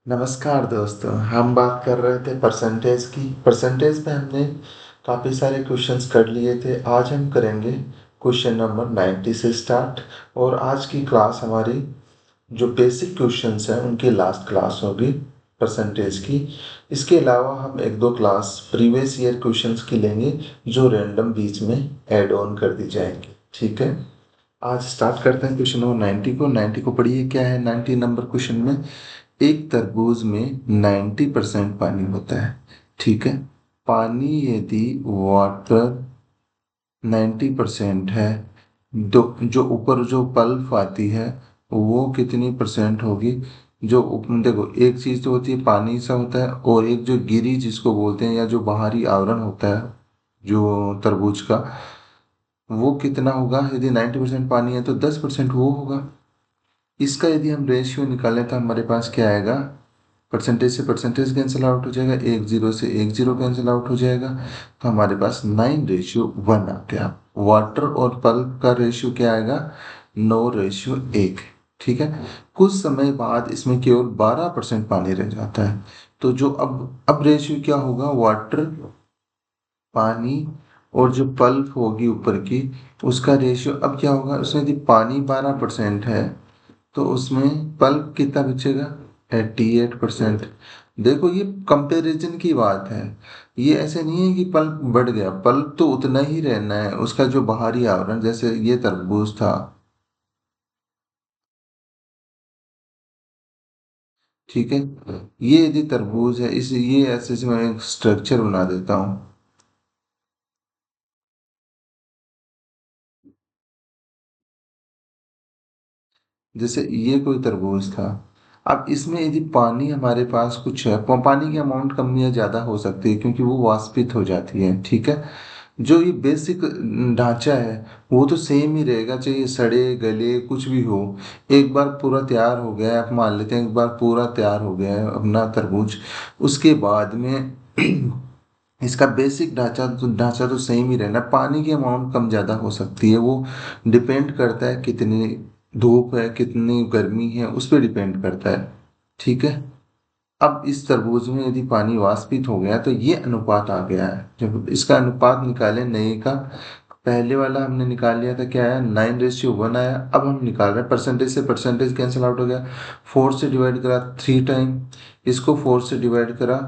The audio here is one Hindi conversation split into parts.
नमस्कार दोस्तों, हम बात कर रहे थे परसेंटेज की। परसेंटेज पे हमने काफ़ी सारे क्वेश्चंस कर लिए थे। आज हम करेंगे क्वेश्चन नंबर 90 से स्टार्ट। और आज की क्लास हमारी जो बेसिक क्वेश्चंस हैं उनकी लास्ट क्लास होगी परसेंटेज की। इसके अलावा हम एक दो क्लास प्रीवियस ईयर क्वेश्चंस की लेंगे जो रैंडम बीच में ऐड ऑन कर दी जाएंगी। ठीक है, आज स्टार्ट करते हैं क्वेश्चन नंबर 90 को। 90 को पढ़िए, क्या है 90 नंबर क्वेश्चन में। एक तरबूज में 90% पानी होता है। ठीक है, पानी यदि वाटर 90% है, जो ऊपर जो पल्प आती है वो कितनी परसेंट होगी। देखो, एक चीज तो होती है पानी सा होता है, और एक जो गिरी जिसको बोलते हैं या जो बाहरी आवरण होता है जो तरबूज का, वो कितना होगा। यदि 90% पानी है तो 10% वो होगा। इसका यदि हम रेशियो निकालें तो हमारे पास क्या आएगा। परसेंटेज से परसेंटेज कैंसिल आउट हो जाएगा, एक जीरो से एक जीरो कैंसिल आउट हो जाएगा, तो हमारे पास 9:1 आ गया। वाटर और पल्प का रेशियो क्या आएगा, 9:1। ठीक है, कुछ समय बाद इसमें केवल 12% पानी रह जाता है। तो जो अब रेशियो क्या होगा, वाटर, पानी और जो पल्प होगी ऊपर की, उसका रेशियो अब क्या होगा। उसमें यदि पानी 12% है तो उसमें पल्प कितना बचेगा, 88%। देखो, ये कंपैरिजन की बात है। ये ऐसे नहीं है कि पल्प बढ़ गया, पल्प तो उतना ही रहना है। उसका जो बाहरी आवरण, जैसे ये तरबूज था, ठीक है, ये यदि तरबूज है, इस ये ऐसे से मैं एक स्ट्रक्चर बना देता हूँ। जैसे ये कोई तरबूज था, अब इसमें यदि पानी हमारे पास कुछ है, पानी की अमाउंट कम या ज़्यादा हो सकती है क्योंकि वो वाष्पित हो जाती है। ठीक है, जो ये बेसिक ढांचा है वो तो सेम ही रहेगा, चाहे सड़े गले कुछ भी हो। एक बार पूरा तैयार हो गया है, आप मान लेते हैं एक बार पूरा तैयार हो गया है अपना तरबूज, उसके बाद में इसका बेसिक ढांचा तो सेम ही रहना। पानी की अमाउंट कम ज़्यादा हो सकती है, वो डिपेंड करता है कितनी धूप है कितनी गर्मी है, उस पर डिपेंड करता है। ठीक है, अब इस तरबूज में यदि पानी वाष्पित हो गया तो ये अनुपात आ गया है। जब इसका अनुपात निकालें नए का, पहले वाला हमने निकाल लिया था, क्या आया, 9:1 आया। अब हम निकाल रहे हैं परसेंटेज से परसेंटेज कैंसिल आउट हो गया। 4 से डिवाइड करा 3 टाइम, इसको 4 से डिवाइड करा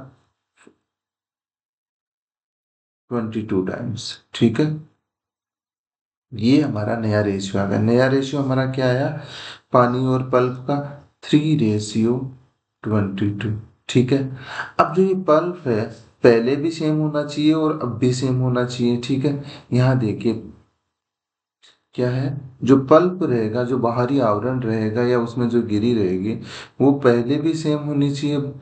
22 टाइम्स। ठीक है, ये हमारा नया रेशियो आ गया। नया रेशियो हमारा क्या आया, पानी और पल्प का 3:22। ठीक है, अब जो ये पल्प है, पहले भी सेम होना चाहिए और अब भी सेम होना चाहिए। ठीक है, यहाँ देखिए क्या है, जो पल्प रहेगा, जो बाहरी आवरण रहेगा या उसमें जो गिरी रहेगी, वो पहले भी सेम होनी चाहिए,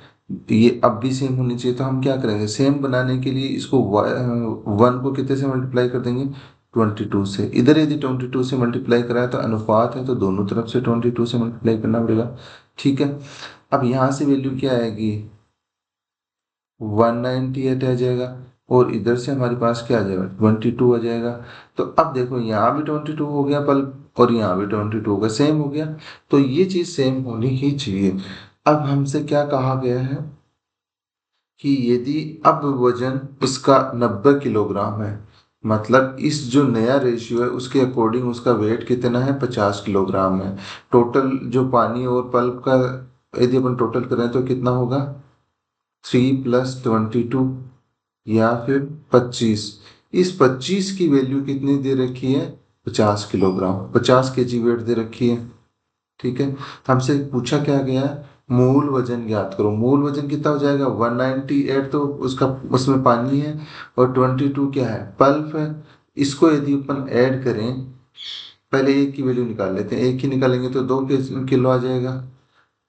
ये अब भी सेम होनी चाहिए। तो हम क्या करेंगे, सेम बनाने के लिए इसको 1 को कितने से मल्टीप्लाई कर देंगे, 22 से। इधर यदि 22 से मल्टीप्लाई कराए तो अनुपात है, तो दोनों तरफ से 22 से मल्टीप्लाई करना पड़ेगा। ठीक है, अब यहाँ से वैल्यू क्या आएगी, 198 आ जाएगा, और इधर से हमारे पास क्या आ जाएगा, 22 आ जाएगा। तो अब देखो, यहाँ भी 22 हो गया पल्प और यहाँ भी 22 होगा, सेम हो गया। तो ये चीज सेम होनी ही चाहिए। अब हमसे क्या कहा गया है कि यदि अब वजन इसका 90 किलोग्राम है, मतलब इस जो नया रेशियो है उसके अकॉर्डिंग उसका वेट कितना है, 50 किलोग्राम है। टोटल जो पानी और पल्प का यदि अपन टोटल करें तो कितना होगा, 3 + 22 या फिर 25। इस 25 की वैल्यू कितनी दे रखी है, 50 किलोग्राम, 50 kg वेट दे रखी है। ठीक है, हमसे पूछा क्या गया है, मूल वजन ज्ञात करो। मूल वजन कितना हो जाएगा, 198 तो उसका उसमें पानी है, और 22 क्या है, पल्प है। इसको यदि अपन ऐड करें, पहले एक की वैल्यू निकाल लेते हैं, एक की निकालेंगे तो 2 किलो आ जाएगा।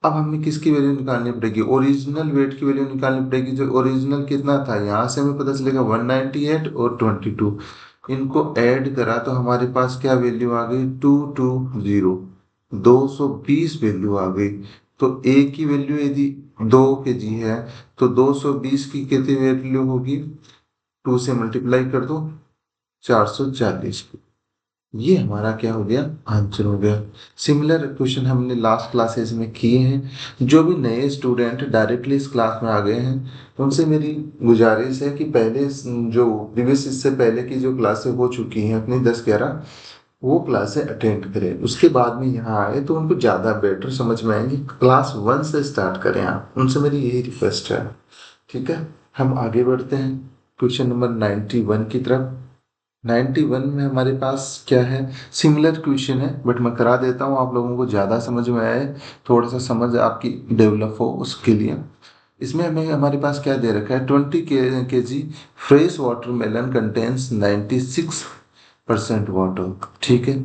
अब हमें किसकी वैल्यू निकालनी पड़ेगी, ओरिजिनल वेट की वैल्यू निकालनी पड़ेगी। जो ओरिजिनल कितना था, यहाँ से हमें पता चलेगा 198 और 22, इनको ऐड करा तो हमारे पास क्या वैल्यू आ गई, 220 वैल्यू आ गई। तो ए की वैल्यू यदि 2 kg है तो 220 की कितनी वैल्यू होगी, 2 से मल्टीप्लाई कर दो, 440। ये हमारा क्या हो गया, आंसर हो गया। सिमिलर क्वेश्चन हमने लास्ट क्लासेस में किए हैं। जो भी नए स्टूडेंट डायरेक्टली इस क्लास में आ गए हैं, उनसे मेरी गुजारिश है कि पहले जो प्रीवियस इससे पहले की जो क्लासें हो चुकी हैं अपनी 10-11, वो क्लासें अटेंड करें। उसके बाद में यहाँ आए तो उनको ज़्यादा बेटर समझ में आएंगी। क्लास 1 से स्टार्ट करें आप, उनसे मेरी यही रिक्वेस्ट है। ठीक है, हम आगे बढ़ते हैं क्वेश्चन नंबर 91 की तरफ। 91 में हमारे पास क्या है, सिमिलर क्वेश्चन है बट मैं करा देता हूँ आप लोगों को ज़्यादा समझ में आए, थोड़ा सा समझ आपकी डेवलप हो उसके लिए। इसमें हमें हमारे पास क्या दे रखा है, 20 kg fresh watermelon contains 96% water. ठीक है,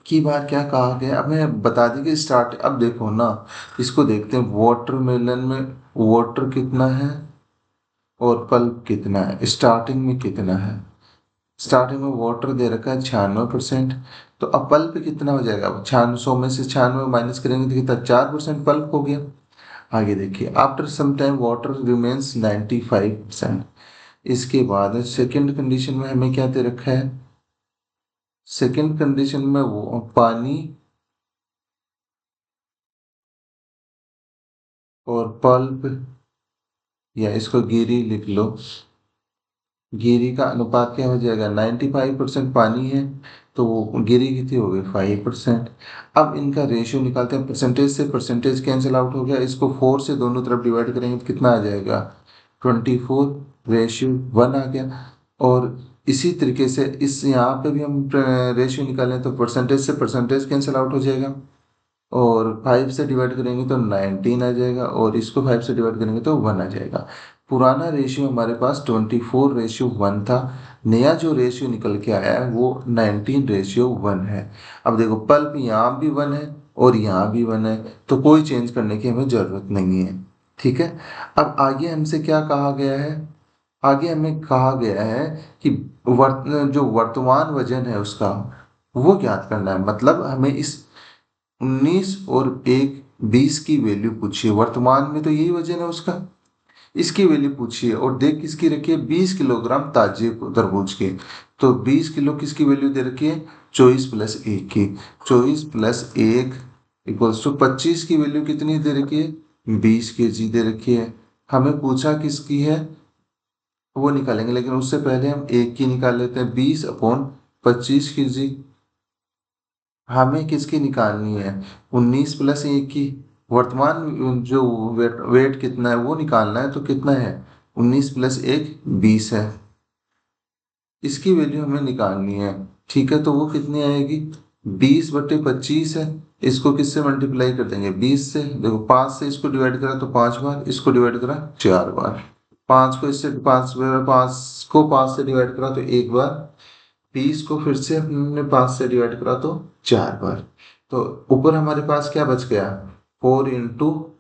की बार क्या कहा गया, अब मैं बता दी कि स्टार्ट, अब देखो ना, इसको देखते हैं। वाटरमेलन में वाटर कितना है और पल्प कितना है, स्टार्टिंग में कितना है। स्टार्टिंग में वाटर दे रखा है 96%, तो अब पल्प कितना हो जाएगा, अब 96 में से 96 माइनस करेंगे तो कितना, 4% पल्प हो गया। आगे देखिए, after some time water remains 95%। इसके बाद सेकंड कंडीशन में हमें क्या दे रखा है, सेकंड कंडीशन में वो पानी और पल्प, या इसको गिरी लिख लो, गिरी का अनुपात क्या हो जाएगा, 95% पानी है तो वो गिरी कितनी हो गई, 5%। अब इनका रेशियो निकालते हैं, परसेंटेज से परसेंटेज कैंसिल आउट हो गया, इसको 4 से दोनों तरफ डिवाइड करेंगे तो कितना आ जाएगा, 24:1 आ गया। और इसी तरीके से इस यहाँ पे भी हम रेशियो निकालें तो परसेंटेज से परसेंटेज कैंसिल आउट हो जाएगा, और 5 से डिवाइड करेंगे तो 19 आ जाएगा, और इसको 5 से डिवाइड करेंगे तो 1 आ जाएगा। पुराना रेशियो हमारे पास 24:1 था, नया जो रेशियो निकल के आया है वो 19:1 है। अब देखो, पल्प यहाँ भी 1 है और यहाँ भी 1 है, तो कोई चेंज करने की हमें जरूरत नहीं है। ठीक है, अब आगे हमसे क्या कहा गया है, आगे हमें कहा गया है कि जो वर्तमान वजन है उसका, वो ज्ञात करना है। मतलब हमें इस 19 और 1 20 की वैल्यू पूछिए, वर्तमान में तो यही वजन है उसका, इसकी वैल्यू पूछिए। और देख किसकी रखी है, 20 किलोग्राम ताजे तरबूज के। तो 20 किलो किसकी वैल्यू दे रखी है, 24+1 की। 24+1 इक्वल्स टू 25 की वैल्यू कितनी दे रखी है, 20 kg दे रखी है। हमें पूछा किसकी है, वो निकालेंगे, लेकिन उससे पहले हम एक की निकाल लेते हैं, 20/25 kg। हमें किसकी निकालनी है, 19+1 की। वर्तमान जो वेट कितना है वो निकालना है, तो कितना है, 19+1 20 है, इसकी वैल्यू हमें निकालनी है। ठीक है, तो वो कितनी आएगी, 20/25 है। इसको किससे मल्टीप्लाई कर देंगे, 20 से। देखो, 5 से इसको डिवाइड करा तो 5 बार, इसको डिवाइड करा 4 बार, 5 को इससे 5 को 5 से डिवाइड करा तो 1 बार, 20 को फिर से हमने 5 से डिवाइड करा तो 4 बार। तो ऊपर हमारे पास क्या बच गया, 4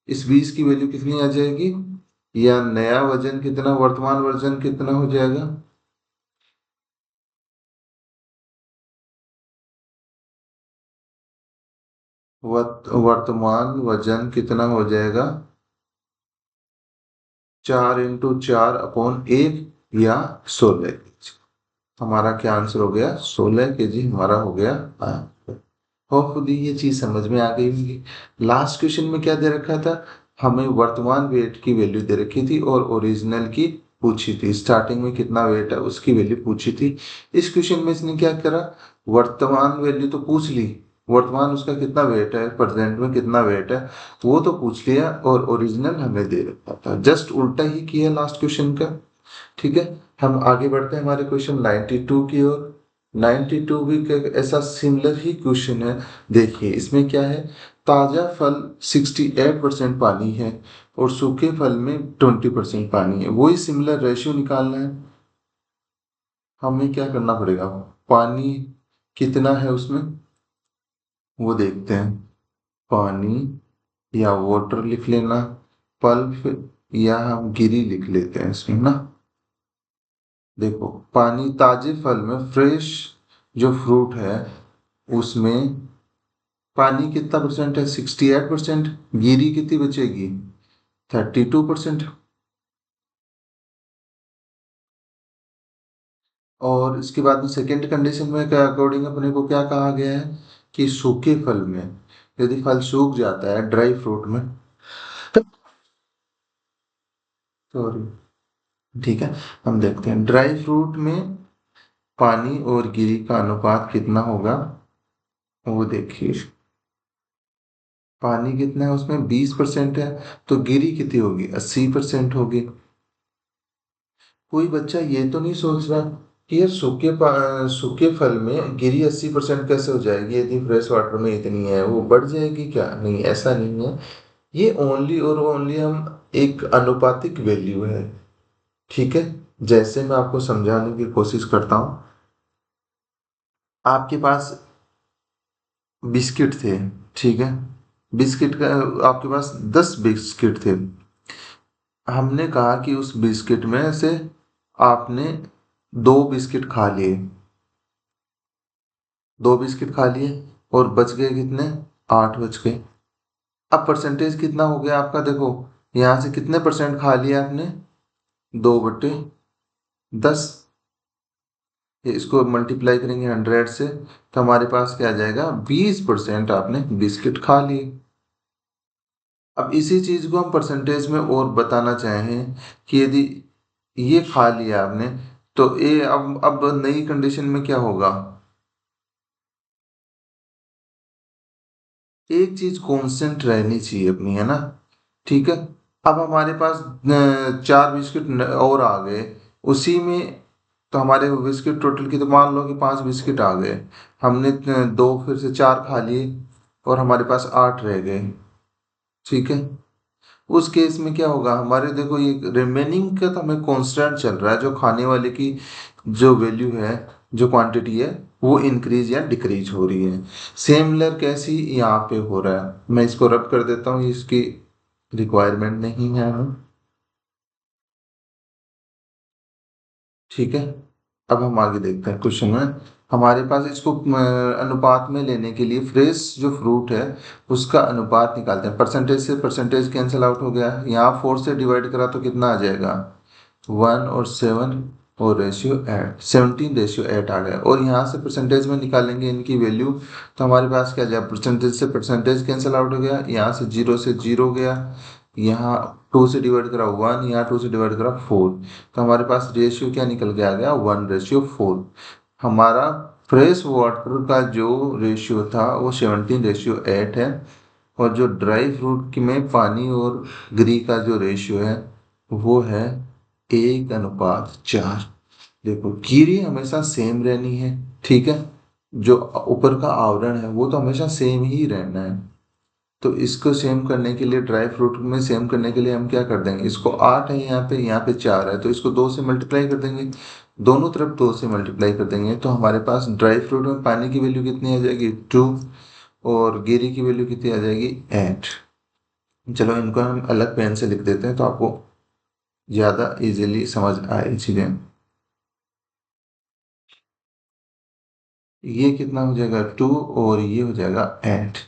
इस 20 की वैल्यू कितनी आ जाएगी, या नया वजन कितना, वर्तमान वजन कितना हो जाएगा, वर्तमान वजन कितना हो जाएगा, 4 × 4/1, या 16 kg। हमारा क्या आंसर हो गया, 16 kg हमारा हो गया आंसर। होपफुली ये चीज समझ में आ गई होगी। लास्ट क्वेश्चन में क्या दे रखा था, हमें वर्तमान वेट की वैल्यू दे रखी थी और ओरिजिनल की पूछी थी, स्टार्टिंग में कितना वेट है उसकी वैल्यू पूछी थी। इस क्वेश्चन में इसने क्या करा, वर्तमान वैल्यू तो पूछ ली, वर्तमान उसका कितना वेट है, प्रेजेंट में कितना वेट है वो तो पूछ लिया, और ओरिजिनल हमें दे रखा था, जस्ट उल्टा ही किया लास्ट क्वेश्चन का। ठीक है, हम आगे बढ़ते हैं हमारे क्वेश्चन 92 की ओर। 92 भी ऐसा सिमिलर ही क्वेश्चन है। देखिए इसमें क्या है, ताजा फल 68% पानी है और सूखे फल में 20% पानी है, वही सिमिलर रेशियो निकालना है। हमें क्या करना पड़ेगा, पानी कितना है उसमें वो देखते हैं, पानी या वाटर लिख लेना, पल्प या हम गिरी लिख लेते हैं इसमें ना। देखो, पानी ताजे फल में, फ्रेश जो फ्रूट है उसमें पानी कितना परसेंट है, 68%। गिरी कितनी बचेगी, 32%। और इसके बाद में सेकेंड कंडीशन में क्या अकॉर्डिंग अपने को क्या कहा गया है कि सूखे फल में, यदि फल सूख जाता है ड्राई फ्रूट में, सॉरी, ठीक है, हम देखते हैं ड्राई फ्रूट में पानी और गिरी का अनुपात कितना होगा। वो देखिए, पानी कितना है उसमें 20% है, तो गिरी कितनी होगी 80% होगी। कोई बच्चा ये तो नहीं सोच रहा कि यार सूखे फल में गिरी 80% कैसे हो जाएगी, यदि फ्रेश वाटर में इतनी है वो बढ़ जाएगी क्या? नहीं, ऐसा नहीं है। ये ओनली और ओनली हम एक अनुपातिक वैल्यू है, ठीक है। जैसे मैं आपको समझाने की कोशिश करता हूँ, आपके पास बिस्किट थे, ठीक है, बिस्किट का आपके पास 10 बिस्किट थे। हमने कहा कि उस बिस्किट में से आपने 2 बिस्किट खा लिए, 2 बिस्किट खा लिए, और बच गए कितने, 8 बच गए। अब परसेंटेज कितना हो गया आपका, देखो यहां से कितने परसेंट खा लिया आपने, 2/10। इसको मल्टीप्लाई करेंगे 100 से, तो हमारे पास क्या आ जाएगा, 20% आपने बिस्किट खा लिए। अब इसी चीज को हम परसेंटेज में और बताना चाहें कि यदि ये खा लिया आपने, तो ये अब नई कंडीशन में क्या होगा, एक चीज कांस्टेंट रहनी चाहिए अपनी, है ना, ठीक है। अब हमारे पास 4 बिस्किट और आ गए उसी में, तो हमारे बिस्किट टोटल की तो मान लो कि 5 बिस्किट आ गए, हमने दो फिर से 4 खा लिए, और हमारे पास 8 रह गए, ठीक है। उस केस में क्या होगा हमारे, देखो ये रिमेनिंग का तो हमें कांस्टेंट चल रहा है, जो खाने वाले की जो वैल्यू है, जो क्वांटिटी है, वो इंक्रीज या डिक्रीज हो रही है। सेमलर कैसी यहाँ पे हो रहा है, मैं इसको रब कर देता हूँ, इसकी रिक्वायरमेंट नहीं है हमें, ठीक है। अब हम आगे देखते हैं क्वेश्चन में, हमारे पास इसको अनुपात में लेने के लिए फ्रेश जो फ्रूट है उसका अनुपात निकालते हैं। परसेंटेज से परसेंटेज कैंसिल आउट हो गया, यहाँ 4 से डिवाइड करा तो कितना आ जाएगा, 1 और 7, और रेशियो 8, 17:8 आ गया। और यहाँ से परसेंटेज में निकालेंगे इनकी वैल्यू, तो हमारे पास क्या जाए, परसेंटेज से परसेंटेज कैंसिल आउट हो गया, यहाँ से 0 गया, यहाँ 2 से डिवाइड करा 1, यहाँ 2 से डिवाइड करा 4, तो हमारे पास रेशियो क्या निकल के आ गया, 1:4। हमारा फ्रेश वाटर का जो रेशियो था वो 17:8 है, और जो ड्राई फ्रूट में पानी और ग्री का जो रेशियो है वो है 1:4। देखो गिरी हमेशा सेम रहनी है, ठीक है, जो ऊपर का आवरण है वो तो हमेशा सेम ही रहना है। तो इसको सेम करने के लिए, ड्राई फ्रूट में सेम करने के लिए हम क्या कर देंगे, इसको 8 है यहाँ पे 4 है, तो इसको 2 से मल्टीप्लाई कर देंगे, दोनों तरफ 2 से मल्टीप्लाई कर देंगे, तो हमारे पास ड्राई फ्रूट में पानी की वैल्यू कितनी आ जाएगी, 2, और गिरी की वैल्यू कितनी आ जाएगी, 8। चलो इनको हम अलग पेन से लिख देते हैं तो आपको ज़्यादा इजीली समझ आए चीज़ें। ये कितना हो जाएगा, 2, और ये हो जाएगा 8।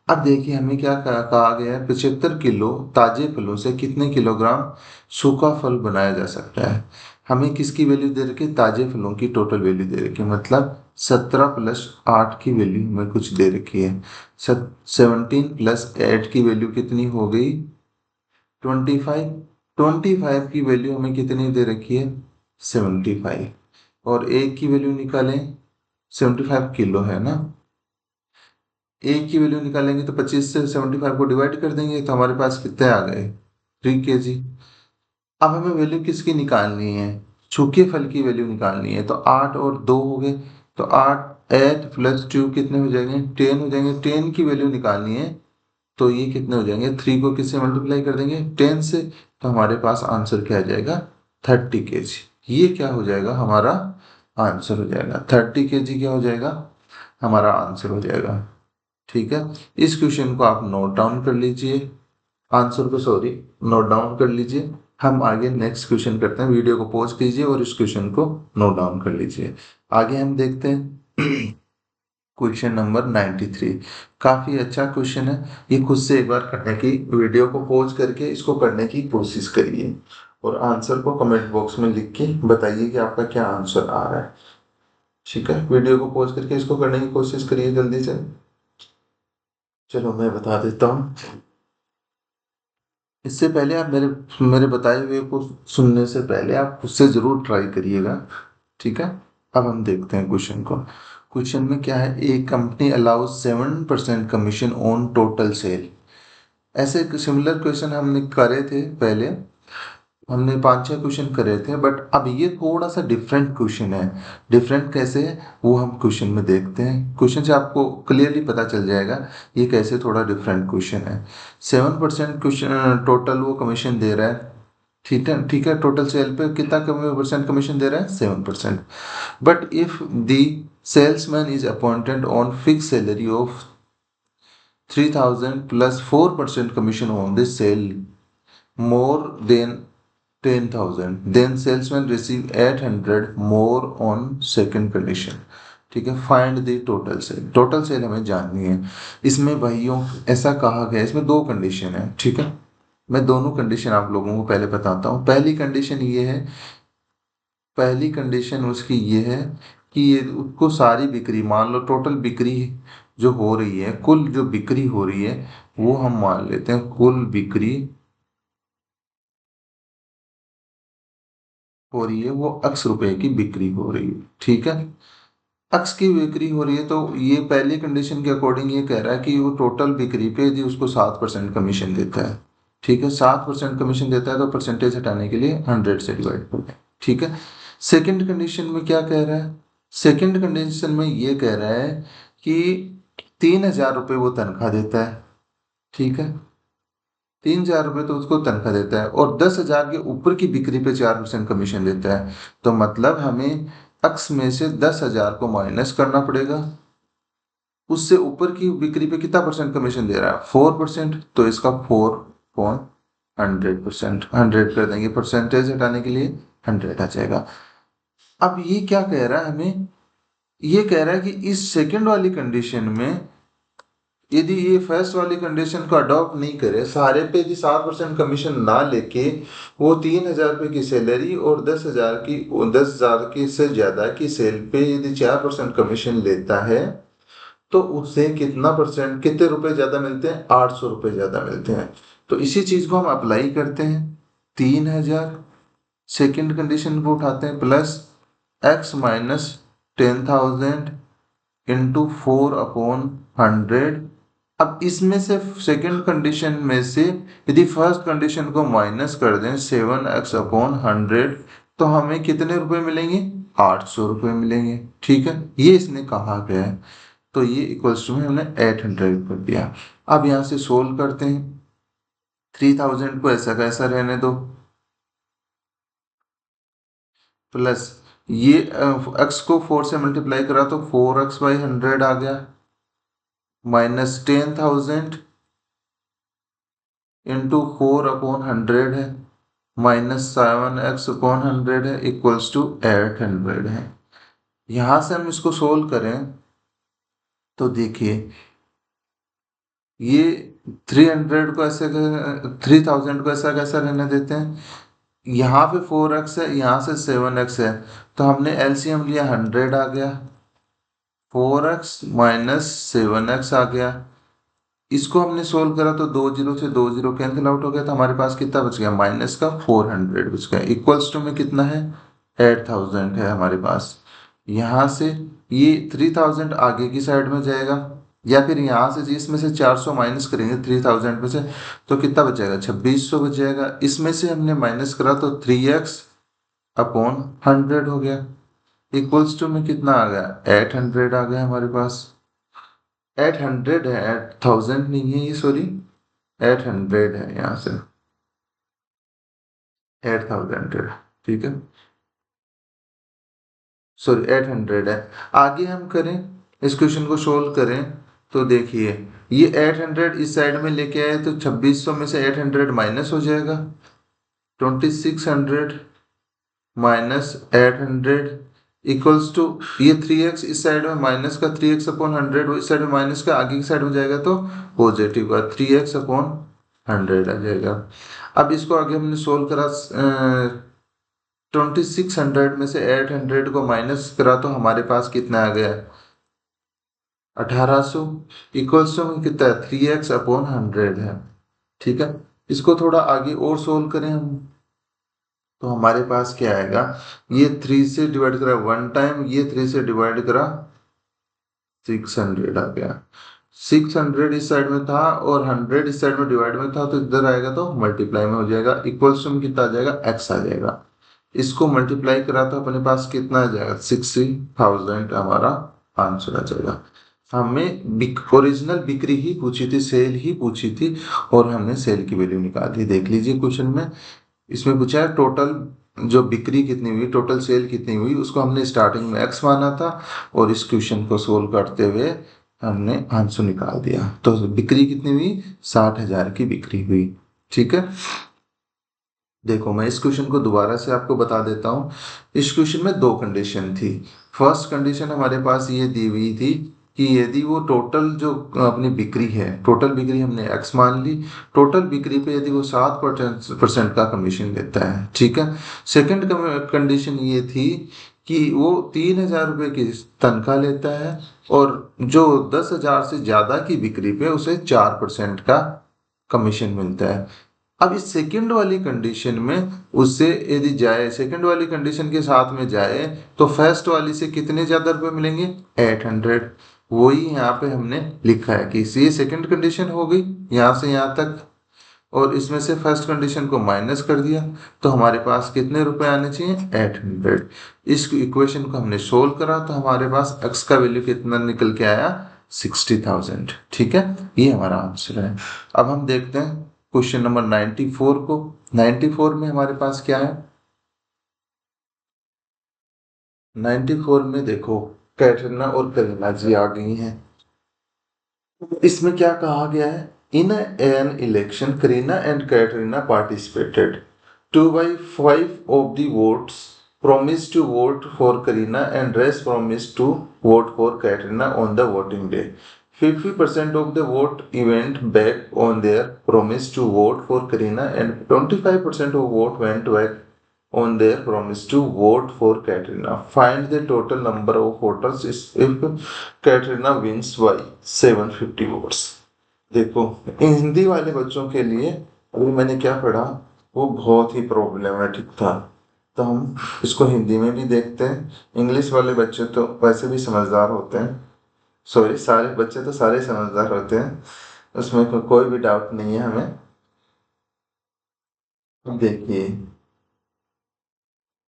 अब देखिए हमें क्या कहा गया है, 75 किलो ताजे फलों से कितने किलोग्राम सूखा फल बनाया जा सकता है। हमें किसकी वैल्यू दे रखी है, ताजे फलों की टोटल वैल्यू दे रखी है, मतलब 17+8 की वैल्यू हमें कुछ दे रखी है। 17+8 की वैल्यू कितनी हो गई, 25। 25 की वैल्यू हमें कितनी दे रखी है, 75, और एक की वैल्यू निकालें, 75 किलो है ना, एक की वैल्यू निकालेंगे तो 25 से 75 को डिवाइड कर देंगे, तो हमारे पास कितने आ गए, 3 kg। अब हमें वैल्यू किसकी निकालनी है, सूखे फल की वैल्यू निकालनी है, तो 8 और 2 हो गए, तो 8 + 2 कितने हो जाएंगे, 10 हो जाएंगे। 10 की वैल्यू निकालनी है, तो ये कितने हो जाएंगे, 3 को किससे मल्टीप्लाई कर देंगे, 10 से, तो हमारे पास आंसर क्या आ जाएगा, 30 kg। ये क्या हो जाएगा, हमारा आंसर हो जाएगा 30 kg, क्या हो जाएगा, हमारा आंसर हो जाएगा, ठीक है। इस क्वेश्चन को आप नोट डाउन कर लीजिए, आंसर को सॉरी नोट डाउन कर लीजिए। हम आगे नेक्स्ट क्वेश्चन करते हैं, वीडियो को पॉज कीजिए और इस क्वेश्चन को नोट डाउन कर लीजिए। आगे हम देखते हैं क्वेश्चन नंबर 93। काफी अच्छा क्वेश्चन है, ये खुद से एक बार करने की, वीडियो को पॉज करके इसको करने की कोशिश करिए, और आंसर को कमेंट बॉक्स में लिख के बताइए कि आपका क्या आंसर आ रहा है। ठीक है, वीडियो को पॉज करके इसको करने की कोशिश करिए जल्दी से। चलो मैं बता देता हूँ। इससे पहले आप मेरे मेरे बताए हुए को सुनने से पहले आप उससे जरूर ट्राई करिएगा। ठीक है, अब हम देखते हैं क्वेश्चन को। क्वेश्चन में क्या है, a company allows 7% commission on total sale. ऐसे सिमिलर क्वेश्चन हमने करे थे पहले, हमने 5-6 क्वेश्चन करे थे, बट अब ये थोड़ा सा डिफरेंट क्वेश्चन है। डिफरेंट कैसे है वो हम क्वेश्चन में देखते हैं, क्वेश्चन से आपको क्लियरली पता चल जाएगा ये कैसे थोड़ा डिफरेंट क्वेश्चन है। 7% क्वेश्चन टोटल वो कमीशन दे रहा है। ठीक है, ठीक है, टोटल सेल पे कितना परसेंट कमीशन दे रहा है, 7%। But if the salesman is appointed on fix salary of 3,000 plus 4% commission on this sale more than 10,000, then salesman receive 800 more on second condition। ठीक है, find the total sale. Total sale हमें जाननी है। इसमें भाइयों ऐसा कहा गया, इसमें दो कंडीशन है। ठीक है, मैं दोनों कंडीशन आप लोगों को पहले बताता हूँ। पहली कंडीशन ये है, पहली कंडीशन उसकी ये है कि ये उसको सारी बिक्री, मान लो टोटल बिक्री जो हो रही है, कुल जो बिक्री हो रही है वो हम मान लेते हैं कुल बिक्री हो रही है, वो x रुपए की बिक्री हो रही है। ठीक है, x की बिक्री हो रही है, तो ये पहली कंडीशन के अकॉर्डिंग ये कह रहा है कि वो टोटल बिक्री पे यदि उसको 7% कमीशन देता है। ठीक है, 7% कमीशन देता है तो परसेंटेज हटाने के लिए 100 से डिवाइड कर दें। ठीक है, सेकंड कंडीशन में क्या कह रहा है, सेकंड कंडीशन में ये कह रहा है कि 3,000 रुपये वो तनख्वाह देता है। ठीक है, 3,000 रुपये तो उसको तनख्वाह देता है और 10,000 के ऊपर की बिक्री पे 4% कमीशन देता है। तो मतलब हमें अक्स में से 10,000 को माइनस करना पड़ेगा। उससे ऊपर की बिक्री पे कितना परसेंट कमीशन दे रहा है, 4%। तो इसका 4/100%, 100 कर देंगे, परसेंटेज हटाने के लिए 100 आ जाएगा। अब ये क्या कह रहा है हमें, ये कह रहा है कि इस सेकंड वाली कंडीशन में यदि ये फर्स्ट वाली कंडीशन को अडॉप्ट नहीं करे, सारे पे यदि 7% कमीशन ना लेके वो 3,000 रुपये की सैलरी और 10,000 की से ज्यादा की सेल पे यदि 4% कमीशन लेता है तो उससे कितना परसेंट, कितने रुपए ज्यादा मिलते हैं, 800 रुपये ज्यादा मिलते हैं। तो इसी चीज को हम अप्लाई करते हैं। 3,000 सेकेंड कंडीशन को उठाते हैं प्लस x माइनस 10,000 इंटू 4/100। अब इसमें से सेकंड कंडीशन में से यदि फर्स्ट कंडीशन को माइनस कर दें 7x/100 तो हमें कितने रुपए मिलेंगे, 800 रुपये मिलेंगे। ठीक है, ये इसने कहा गया है, तो ये इक्वल्स टू में हमने 800 कर दिया। अब यहां से सोल्व करते हैं। 3,000 को ऐसा का ऐसा रहने दो, प्लस ये x को 4 से मल्टीप्लाई करा तो 4x/100 आ गया, माइनस 10,000 इंटू 4/100 है, माइनस 7x/100 है, इक्वल्स टू 800 है। यहां से हम इसको सोल्व करें तो देखिए ये 300 को ऐसे 3,000 को ऐसा कैसा रहने देते हैं, यहाँ पे 4x है, यहाँ से 7x है, तो हमने एलसीएम लिया 100 आ गया, 4x माइनस 7x आ गया। इसको हमने सोल्व करा तो 2 जीरो से 2 जीरो कैंसिल आउट हो गया, तो हमारे पास कितना बच गया, माइनस का 400 बच गया। इक्वल्स टू में कितना है, 8,000 है हमारे पास। यहाँ से ये 3,000 आगे की साइड में जाएगा, या फिर यहाँ से इसमें से 400 माइनस करेंगे 3,000 में से तो कितना बच जाएगा, 2,600 बच जाएगा। इसमें से हमने माइनस करा तो 3x/100 हो गया। इक्वल्स टू में कितना आ गया, 800 आ गया हमारे पास। 800 है, 8,000 नहीं है ये, सॉरी 800 है, यहाँ से 8,000 है। ठीक है, सॉरी 800 है। आगे हम करें, इस क्वेश्चन को सोल्व करें तो देखिए ये 800 इस साइड में लेके आए तो 2,600 में से 800 माइनस हो जाएगा, 2,600 माइनस 800 इक्वल्स टू ये 3x इस साइड में माइनस का 3x/100 इस साइड में माइनस का आगे की साइड में जाएगा तो पॉजिटिव का 3x/100 100 आ जाएगा। अब इसको आगे हमने सोल्व करा, 2600 में से 800 को माइनस करा तो हमारे पास कितना आ गया, 1800 इक्वल्स टू कितना है, 3x/100 है। ठीक है, इसको थोड़ा आगे और सोल्व करें हम, तो हमारे पास क्या आएगा, ये 3 से डिवाइड करा 1 टाइम, ये 3 से डिवाइड करा 600 आ गया। 600 इस साइड में था और 100 इस साइड में डिवाइड में था, तो इधर आएगा तो मल्टीप्लाई में हो जाएगा, इक्वल्स टू कितना आ जाएगा, x आ जाएगा। इसको मल्टीप्लाई करा तो अपने पास कितना आ जाएगा, 60,000 हमारा आंसर आ जाएगा। हमें ओरिजिनल बिक्री ही पूछी थी, सेल ही पूछी थी, और हमने सेल की वैल्यू निकाली। देख लीजिए क्वेश्चन में, इसमें पूछा है टोटल जो बिक्री कितनी हुई, टोटल सेल कितनी हुई, उसको हमने स्टार्टिंग में x माना था, और इस क्वेश्चन को सोल्व करते हुए हमने आंसर निकाल दिया। तो बिक्री कितनी हुई, 60,000 की बिक्री हुई। ठीक है, देखो मैं इस क्वेश्चन को दोबारा से आपको बता देता हूँ। इस क्वेश्चन में दो कंडीशन थी। फर्स्ट कंडीशन हमारे पास ये दी हुई थी कि यदि वो टोटल जो अपनी बिक्री है, टोटल बिक्री हमने x मान ली, टोटल बिक्री पे यदि वो 7% का कमीशन देता है। ठीक है, सेकंड कंडीशन ये थी कि वो 3,000 रुपये की तनख्वाह लेता है, और जो 10,000 से ज्यादा की बिक्री पे उसे 4% का कमीशन मिलता है। अब इस सेकंड वाली कंडीशन में उससे यदि जाए, सेकंड वाली कंडीशन के साथ में जाए, तो फर्स्ट वाली से कितने ज्यादा रुपए मिलेंगे, 800। वही यहाँ पे हमने लिखा है कि ये सेकंड कंडीशन हो गई यहाँ से यहाँ तक, और इसमें से फर्स्ट कंडीशन को माइनस कर दिया, तो हमारे पास कितने रुपए आने चाहिए, 800। इस इक्वेशन को हमने सोल्व करा तो हमारे पास x का वैल्यू कितना निकल के आया, 60,000। ठीक है, ये हमारा आंसर है। अब हम देखते हैं क्वेश्चन नंबर 94 को। 94 में हमारे पास क्या है, 94 में देखो कैटरीना और करीना जी आ गई हैं। इसमें क्या कहा गया है, in an election Kareena and Katrina participated, 2/5 of the votes promised to vote for Kareena and rest promised to vote for Katrina on the voting day. 50% of the vote went back on their promise to vote for Kareena, and 25% of vote went back on their promise to vote for Katrina. Find the total number of voters if Katrina wins by 750 votes. देखो, हिंदी वाले बच्चों के लिए अभी मैंने क्या पढ़ा वो बहुत ही प्रॉब्लमेटिक था, तो हम इसको हिंदी में भी देखते हैं। इंग्लिश वाले बच्चे तो वैसे भी समझदार होते हैं, सॉरी सारे बच्चे तो सारे समझदार होते हैं, उसमें कोई भी डाउट नहीं है हमें। देखिए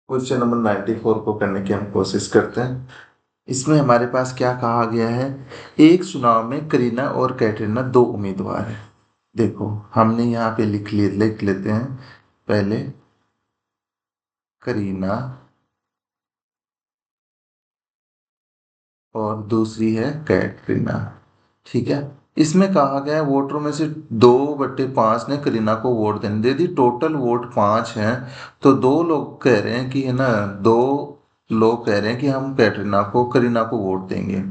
क्वेश्चन नंबर 94 को करने की हम कोशिश करते हैं। इसमें हमारे पास क्या कहा गया है, एक चुनाव में करीना और कैटरीना दो उम्मीदवार हैं। देखो हमने यहाँ पे लिख लेते हैं, पहले करीना और दूसरी है कैटरीना। ठीक है, इसमें कहा गया है वोटरों में से 2/5 ने करीना को वोट देने दे दी। टोटल वोट 5 हैं, तो दो लोग कह रहे हैं कि है ना, दो लोग कह रहे हैं कि हम करीना को वोट देंगे।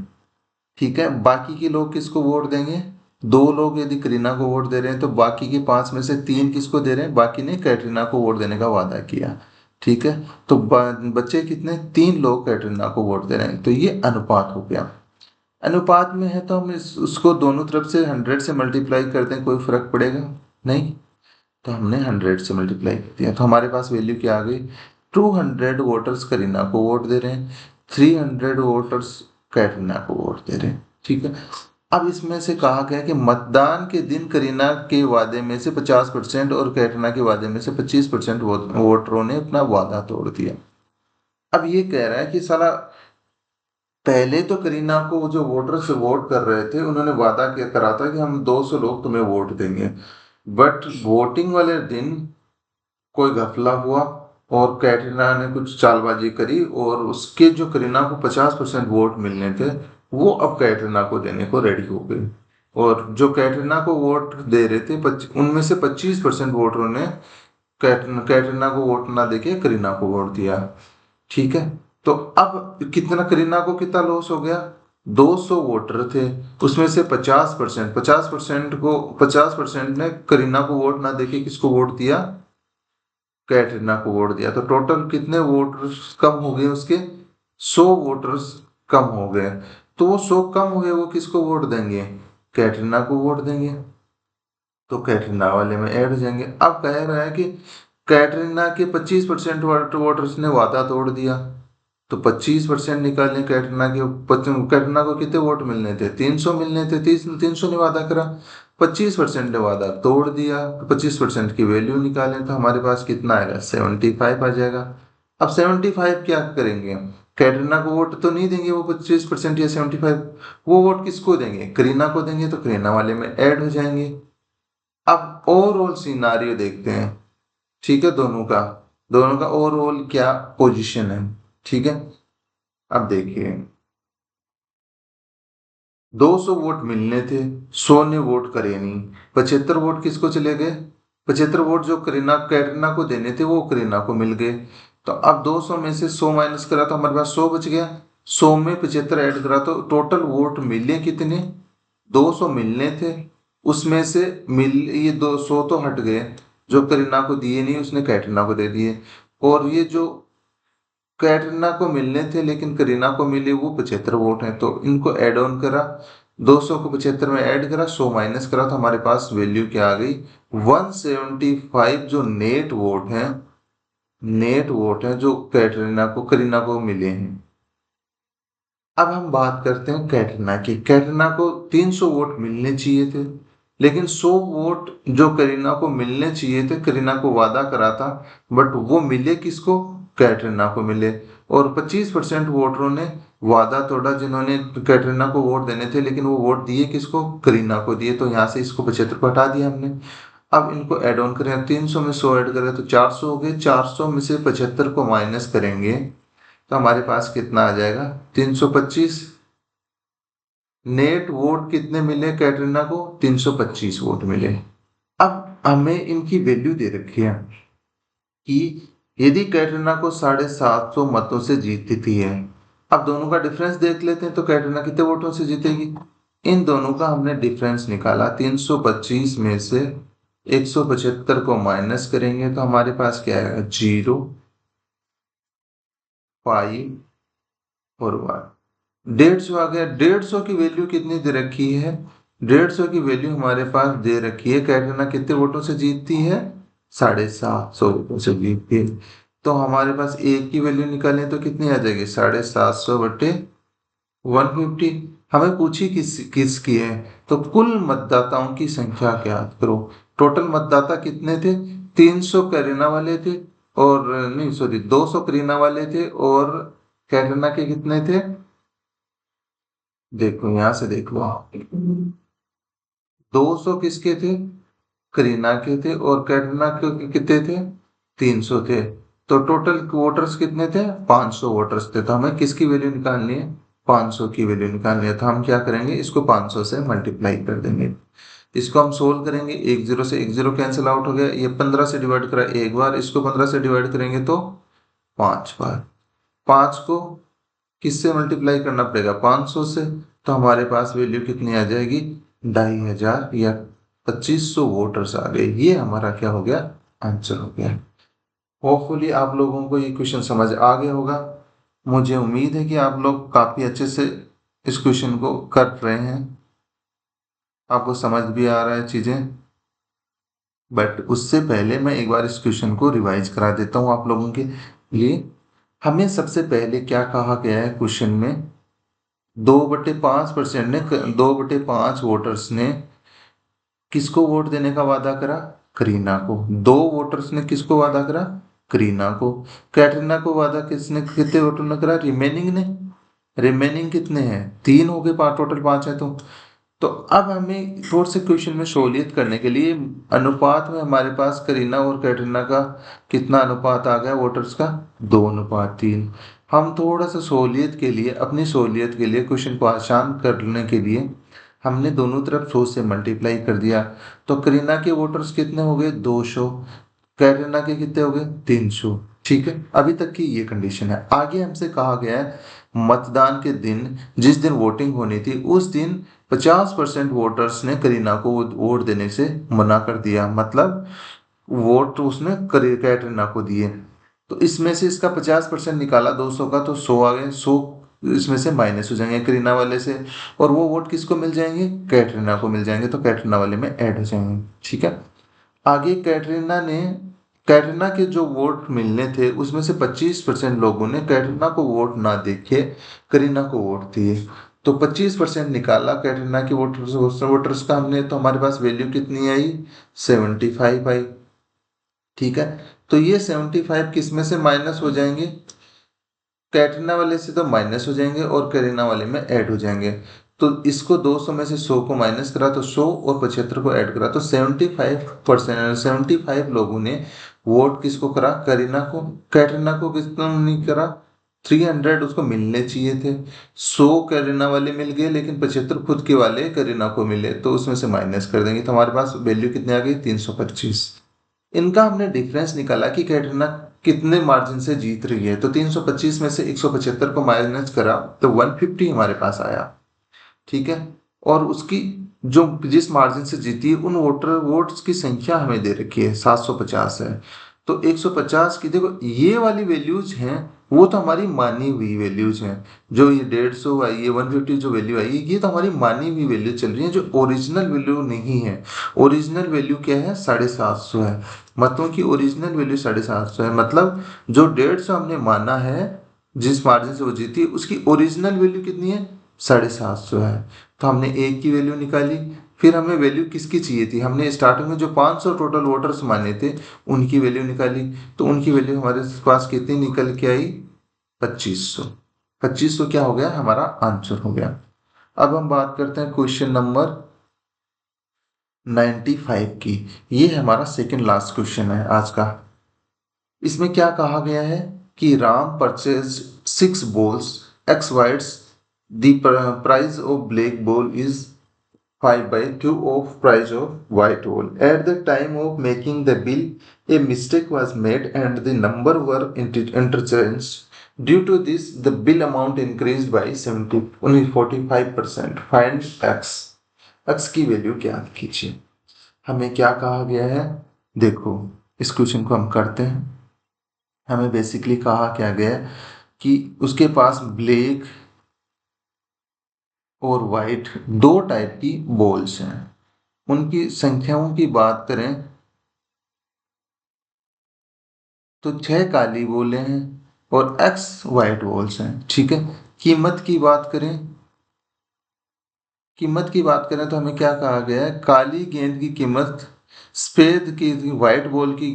ठीक है, बाकी के लोग किसको वोट देंगे, दो लोग यदि करीना को वोट दे रहे हैं तो बाकी के 5 में से 3 किसको दे रहे हैं, बाकी ने कैटरीना को वोट देने का वादा किया। ठीक है, तो बच्चे कितने, 3 लोग कैटरीना को वोट दे रहे हैं, तो ये अनुपात हो गया। अनुपात में है तो हम उसको दोनों तरफ से 100 से मल्टीप्लाई कर दें, कोई फर्क पड़ेगा नहीं, तो हमने 100 से मल्टीप्लाई कर दिया, तो हमारे पास वैल्यू क्या आ गई, 200 वोटर्स करीना को वोट दे रहे हैं, 300 वोटर्स कैटरीना को वोट दे रहे हैं। ठीक है, अब इसमें से कहा गया कि मतदान के दिन करीना के वादे में से 50% और कैटरीना के वादे में से 25% वोटरों ने अपना वादा तोड़ दिया। अब ये कह रहा है कि साला पहले तो करीना को जो वोटर्स वोट कर रहे थे उन्होंने वादा किया करा था कि हम 200 लोग तुम्हें वोट देंगे, बट वोटिंग वाले दिन कोई घपला हुआ और कैटरीना ने कुछ चालबाजी करी, और उसके जो करीना को 50% वोट मिलने थे वो अब कैटरीना को देने को रेडी हो गई, और जो कैटरीना को वोट दे रहे थे उनमें से 25% वोटरों ने कैटरीना को वोट ना देके करीना को वोट दिया। ठीक है, तो अब कितना करीना को कितना लॉस हो गया, 200 वोटर थे, उसमें से 50% ने करीना को वोट ना देके किसको वोट दिया, कैटरीना को वोट दिया। तो टोटल कितने वोटर्स कम हो गए उसके, 100 वोटर्स कम हो गए। तो वो 100 कम हुए, वो किसको वोट देंगे, कैटरीना को वोट देंगे। तो कैटरीना वाले में ऐड हो जाएंगे। अब कह रहा है कि कैटरीना के 25% वोटर्स ने वादा तोड़ दिया, तो 25% निकालने कैटरीना के। कैटरीना को कितने वोट मिलने थे, 300 मिलने थे, 300 ने वादा करा, 25% ने वादा तोड़ दिया, तो 25% की वैल्यू निकालें तो हमारे पास कितना आएगा, 75 आ जाएगा। अब 75 क्या करेंगे, कैटरीना को वोट तो नहीं देंगे वो 25% या 75, वो वोट किसको देंगे, करीना को देंगे, तो करीना वाले में ऐड हो जाएंगे। अब ओवरऑल सिनारियो देखते हैं, ठीक है, दोनों का ओवरऑल क्या पोजीशन है, ठीक है। अब देखिए, 200 वोट मिलने थे, 100 ने वोट करे नहीं, 75 वोट किसको चले गए, 75 वोट जो कैटरीना को देने थे वो करीना को मिल गए। तो अब 200 में से 100 माइनस करा तो हमारे पास 100 बच गया, 100 में 75 ऐड करा तो टोटल वोट मिले कितने, 200 मिलने थे, उसमें से मिल ये 200 तो हट गए, जो करीना को दिए नहीं उसने कैटरीना को दे दिए, और ये जो कैटरीना को मिलने थे लेकिन करीना को मिले वो 75 वोट हैं, तो इनको ऐड ऑन करा, 200 को 75 में ऐड करा, 100 माइनस करा, तो हमारे पास वैल्यू क्या आ गई, 175 जो नेट वोट है जो करीना को मिले हैं। अब हम बात करते हैं कैटरीना की। कैटरीना को 300 वोट मिलने चाहिए थे, लेकिन 100 वोट जो करीना को मिलने चाहिए थे, करीना को वादा करा था, बट वो मिले किसको, कैटरीना को मिले। और 25% वोटरों ने वादा तोड़ा, जिन्होंने कैटरीना को वोट देने थे, लेकिन वो वोट दिए किसको, करीना को दिए। तो यहाँ से इसको 75 को हटा दिया हमने। अब इनको ऐड ऑन करें, 300 में 100 ऐड करें तो 400 हो गए, 400 में से 75 को माइनस करेंगे तो हमारे पास कितना आ जाएगा, 325। नेट वोट कितने मिले कैटरीना को, 325 वोट मिले। अब हमें इनकी वैल्यू दे रखी है कि यदि कैटरीना को 750 मतों से जीतती है, अब दोनों का डिफरेंस देख लेते हैं, तो कैटरीना कितने वोटों से जीतेगी, इन दोनों का हमने डिफरेंस निकाला, 325 में से 175 को माइनस करेंगे तो हमारे पास क्या आएगा, 0, 5 और 1, 150 आ गया। 150 की वैल्यू कितनी दे रखी है, 150 की वैल्यू हमारे पास दे रखी है, कैटरीना कितने वोटों से जीतती है, 750 वोटों से जीतती है। तो हमारे पास एक की वैल्यू निकालें तो कितनी आ जाएगी, 750 बटे 150। हमें पूछी किसकी है, तो कुल मतदाताओं की संख्या ज्ञात करो। टोटल मतदाता कितने थे, 300 करीना वाले थे, और नहीं सॉरी 200 करीना वाले थे, और कैटरीना के कितने थे, देखो यहां से देख लो, 200 किसके थे, करीना के थे, और कैटरीना के कितने थे, 300 थे। तो टोटल वोटर्स कितने थे, 500 वोटर्स थे। तो हमें किसकी वैल्यू निकालनी है, 500 की वैल्यू निकालनी है। तो हम क्या करेंगे, इसको 500 से मल्टीप्लाई कर देंगे। इसको हम सोल्व करेंगे, एक जीरो से एक जीरो कैंसिल आउट हो गया, ये 15 से डिवाइड करा एक बार, इसको 15 से डिवाइड करेंगे तो 5 बार। 5 को किससे मल्टीप्लाई करना पड़ेगा, 500 से, तो हमारे पास वैल्यू कितनी आ जाएगी, 2500 या 2500 वोटर्स आ गए। ये हमारा क्या हो गया, आंसर हो गया। होपफुली आप लोगों को ये क्वेश्चन समझ आ गया होगा। मुझे उम्मीद है कि आप लोग काफ़ी अच्छे से इस क्वेश्चन को कर रहे हैं, आपको समझ भी आ रहा है चीज़ें। बट उससे पहले मैं एक बार इस क्वेश्चन को रिवाइज करा देता हूँ आप लोगों के लिए। हमें सबसे पहले क्या कहा गया है क्वेश्चन में, 2/5% ने 2/5 वोटर्स ने किसको वोट देने का वादा करा, करीना को। 2 वोटर्स ने किसको वादा करा, करीना को। कैटरीना को वादा किसने, कितने वोटर ने करा, रिमेनिंग ने। रिमेनिंग कितने हैं, 3 हो गए, टोटल 5 है। तो अब हमें थोड़ा से क्वेश्चन में सहूलियत करने के लिए अनुपात में हमारे पास करीना और कैटरीना का कितना अनुपात आ गया वोटर्स का, 2:3। हम थोड़ा सा सहूलियत के लिए, अपनी सहूलियत के लिए, क्वेश्चन को आसान करने के लिए हमने दोनों तरफ 100 से मल्टीप्लाई कर दिया। तो करीना के वोटर्स कितने हो गए, 200, कैटरीना के कितने हो गए, 300। ठीक है, अभी तक की ये कंडीशन है। आगे हमसे कहा गया है मतदान के दिन, जिस दिन वोटिंग होनी थी उस दिन 50% वोटर्स ने करीना को वोट देने से मना कर दिया, मतलब वोट उसने कैटरीना को दिए। तो इसमें से इसका 50% निकाला 200 का, तो 100 आ गए। 100 इसमें से माइनस हो जाएंगे करीना वाले से, और वो वोट किसको मिल जाएंगे, कैटरीना को मिल जाएंगे, तो कैटरीना वाले में ऐड हो जाएंगे। ठीक है, आगे कैटरीना के जो वोट मिलने थे उसमें से 25% लोगों ने कैटरीना को वोट ना देके करीना को वोट दिए। तो 25% निकाला कैटरीना के वोटर्स का हमने, तो हमारे पास वैल्यू कितनी आई, 75 आई। ठीक है, तो ये 75 किस में से माइनस हो जाएंगे, कैटरीना वाले से तो माइनस हो जाएंगे और करीना वाले में ऐड हो जाएंगे। तो इसको 200 में से 100 को माइनस करा तो 100 और 75 को ऐड करा तो 75%, 75 लोगों ने वोट किसको करा, करीना को। कैटरीना को कितना नहीं करा, 300 उसको मिलने चाहिए थे। 100 करीना वाले मिल गए, लेकिन 75 खुद के वाले करीना को मिले, तो उसमें से माइनस कर देंगे, तो हमारे पास वैल्यू कितनी आ गई, 325। इनका हमने डिफरेंस निकाला कि कैटरीना कितने मार्जिन से जीत रही है, तो 325 में से 175 को माइनस करा तो 150 हमारे पास आया। ठीक है, और उसकी जो जिस मार्जिन से जीती है उन वोट्स की संख्या हमें दे रखी है 750 है। तो 150 की देखो ये वाली वैल्यूज हैं, वो तो हमारी मानी हुई वैल्यूज हैं। जो ये 150 आई है, 150 जो वैल्यू आई है, ये तो हमारी मानी हुई वैल्यू चल रही है, जो ओरिजिनल वैल्यू नहीं है। ओरिजिनल वैल्यू क्या है, 750 है। मतों की ओरिजिनल वैल्यू 750 है, मतलब जो 150 हमने माना है जिस मार्जिन से वो जीती उसकी ओरिजिनल वैल्यू कितनी है, 750 है। तो हमने एक की वैल्यू निकाली, फिर हमें वैल्यू किसकी चाहिए थी, हमने स्टार्टिंग में जो 500 टोटल वोटर्स माने थे उनकी वैल्यू निकाली, तो उनकी वैल्यू हमारे पास कितनी निकल के आई, 2500। 2500 क्या हो गया, हमारा आंसर हो गया। अब हम बात करते हैं क्वेश्चन नंबर 95 की। ये हमारा सेकंड लास्ट क्वेश्चन है आज का। इसमें क्या कहा गया है कि Ram purchase 6 balls x whites, the price of black ball is 5/2 of price of white ball. At the time of making the bill, a mistake was made and the number were interchanged. Due to this, the bill amount increased by 45%. Find x. x की वैल्यू क्या कीजिए। हमें क्या कहा गया है, देखो इस क्वेश्चन को हम करते हैं। हमें बेसिकली कहा क्या गया है कि उसके पास ब्लैक और वाइट दो टाइप की बॉल्स हैं। उनकी संख्याओं की बात करें तो 6 काली बॉलें हैं और x वाइट बॉल्स हैं। ठीक है, कीमत की बात करें तो हमें क्या कहा गया है, काली गेंद की कीमत सफेद की वाइट बॉल की